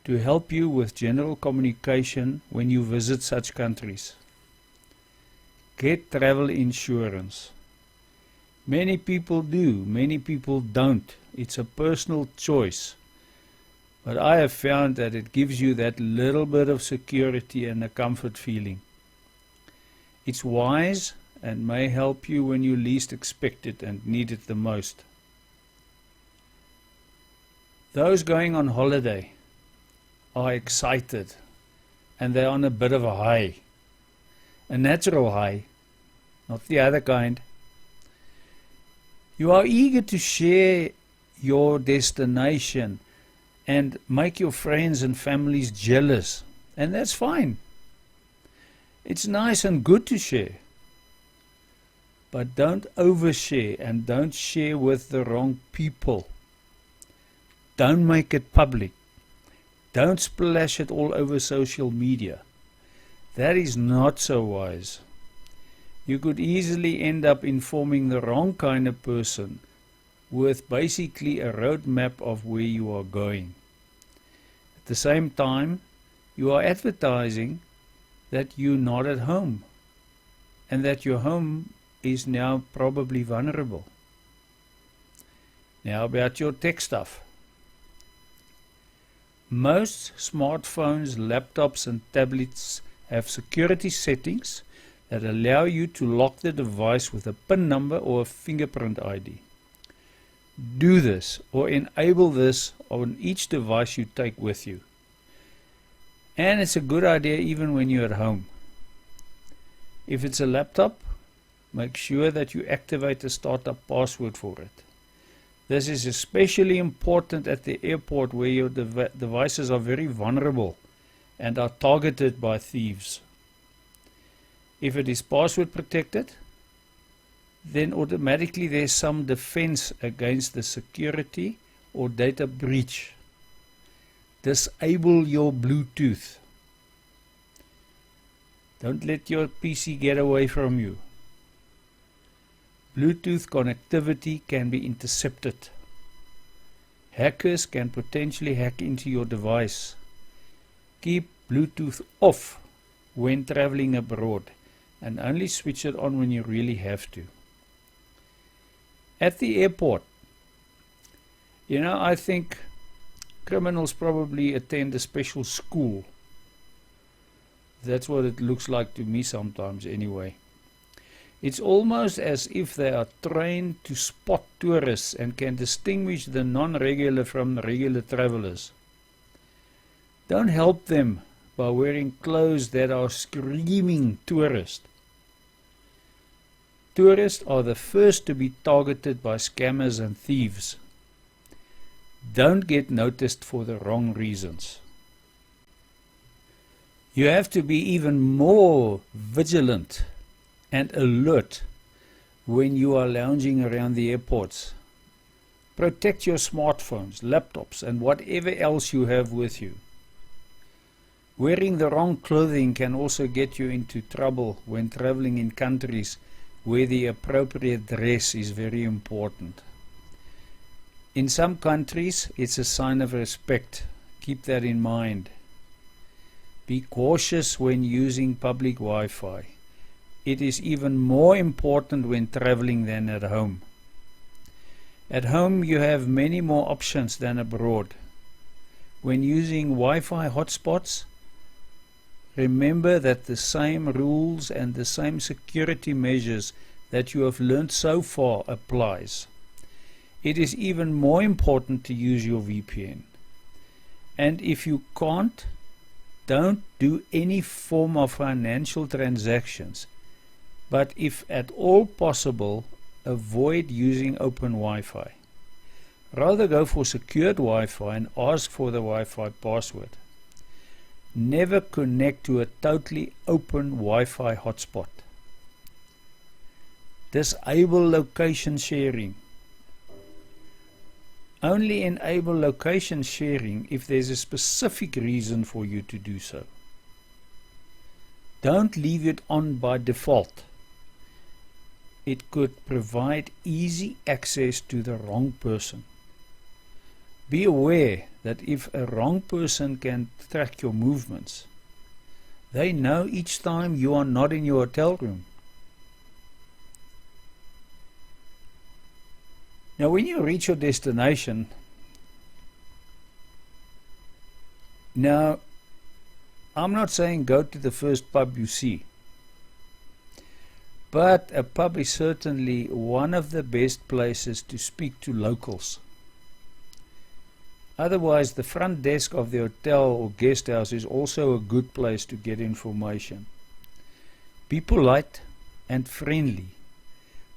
S1: to help you with general communication when you visit such countries. Get travel insurance. Many people do, many people don't. It's a personal choice. But I have found that it gives you that little bit of security and a comfort feeling. It's wise and may help you when you least expect it and need it the most. Those going on holiday are excited and they're on a bit of a high. A natural high, not the other kind. You are eager to share your destination and make your friends and families jealous, and that's fine. It's nice and good to share, but don't overshare and don't share with the wrong people. Don't make it public. Don't splash it all over social media. That is not so wise. You could easily end up informing the wrong kind of person with basically a roadmap of where you are going. At the same time, you are advertising that you're not at home and that your home is now probably vulnerable. Now about your tech stuff. Most smartphones, laptops and tablets have security settings that allow you to lock the device with a PIN number or a fingerprint ID. Do this or enable this on each device you take with you. And it's a good idea even when you're at home. If it's a laptop, make sure that you activate a startup password for it. This is especially important at the airport where your devices are very vulnerable and are targeted by thieves. If it is password protected, then automatically there's some defense against the security or data breach. Disable your Bluetooth. Don't let your PC get away from you. Bluetooth connectivity can be intercepted. Hackers can potentially hack into your device. Keep Bluetooth off when traveling abroad and only switch it on when you really have to. At the airport, I think criminals probably attend a special school. That's what it looks like to me sometimes anyway. It's almost as if they are trained to spot tourists and can distinguish the non-regular from the regular travelers. Don't help them by wearing clothes that are screaming tourist. Tourists are the first to be targeted by scammers and thieves. Don't get noticed for the wrong reasons. You have to be even more vigilant and alert when you are lounging around the airports. Protect your smartphones, laptops, and whatever else you have with you. Wearing the wrong clothing can also get you into trouble when traveling in countries where the appropriate dress is very important. In some countries, it's a sign of respect. Keep that in mind. Be cautious when using public Wi-Fi. It is even more important when traveling than at home. At home, you have many more options than abroad. When using Wi-Fi hotspots, remember that the same rules and the same security measures that you have learned so far applies. It is even more important to use your VPN. And if you can't, don't do any form of financial transactions. But if at all possible, avoid using open Wi-Fi. Rather go for secured Wi-Fi and ask for the Wi-Fi password. Never connect to a totally open Wi-Fi hotspot. Disable location sharing. Only enable location sharing if there's a specific reason for you to do so. Don't leave it on by default. It could provide easy access to the wrong person. Be aware that if a wrong person can track your movements, they know each time you are not in your hotel room. Now, when you reach your destination, now, I'm not saying go to the first pub you see, but a pub is certainly one of the best places to speak to locals. Otherwise, the front desk of the hotel or guest house is also a good place to get information. Be polite and friendly,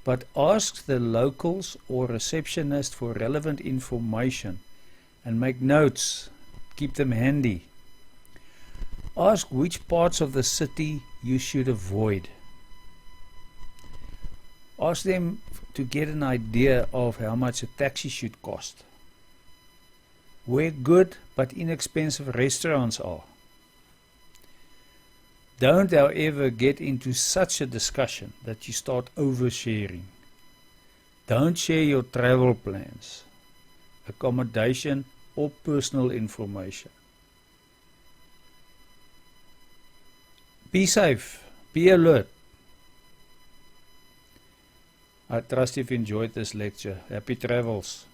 S1: but ask the locals or receptionist for relevant information and make notes. Keep them handy. Ask which parts of the city you should avoid. Ask them to get an idea of how much a taxi should cost. Where good but inexpensive restaurants are. Don't, however, get into such a discussion that you start oversharing. Don't share your travel plans, accommodation, or personal information. Be safe. Be alert. I trust you've enjoyed this lecture. Happy travels.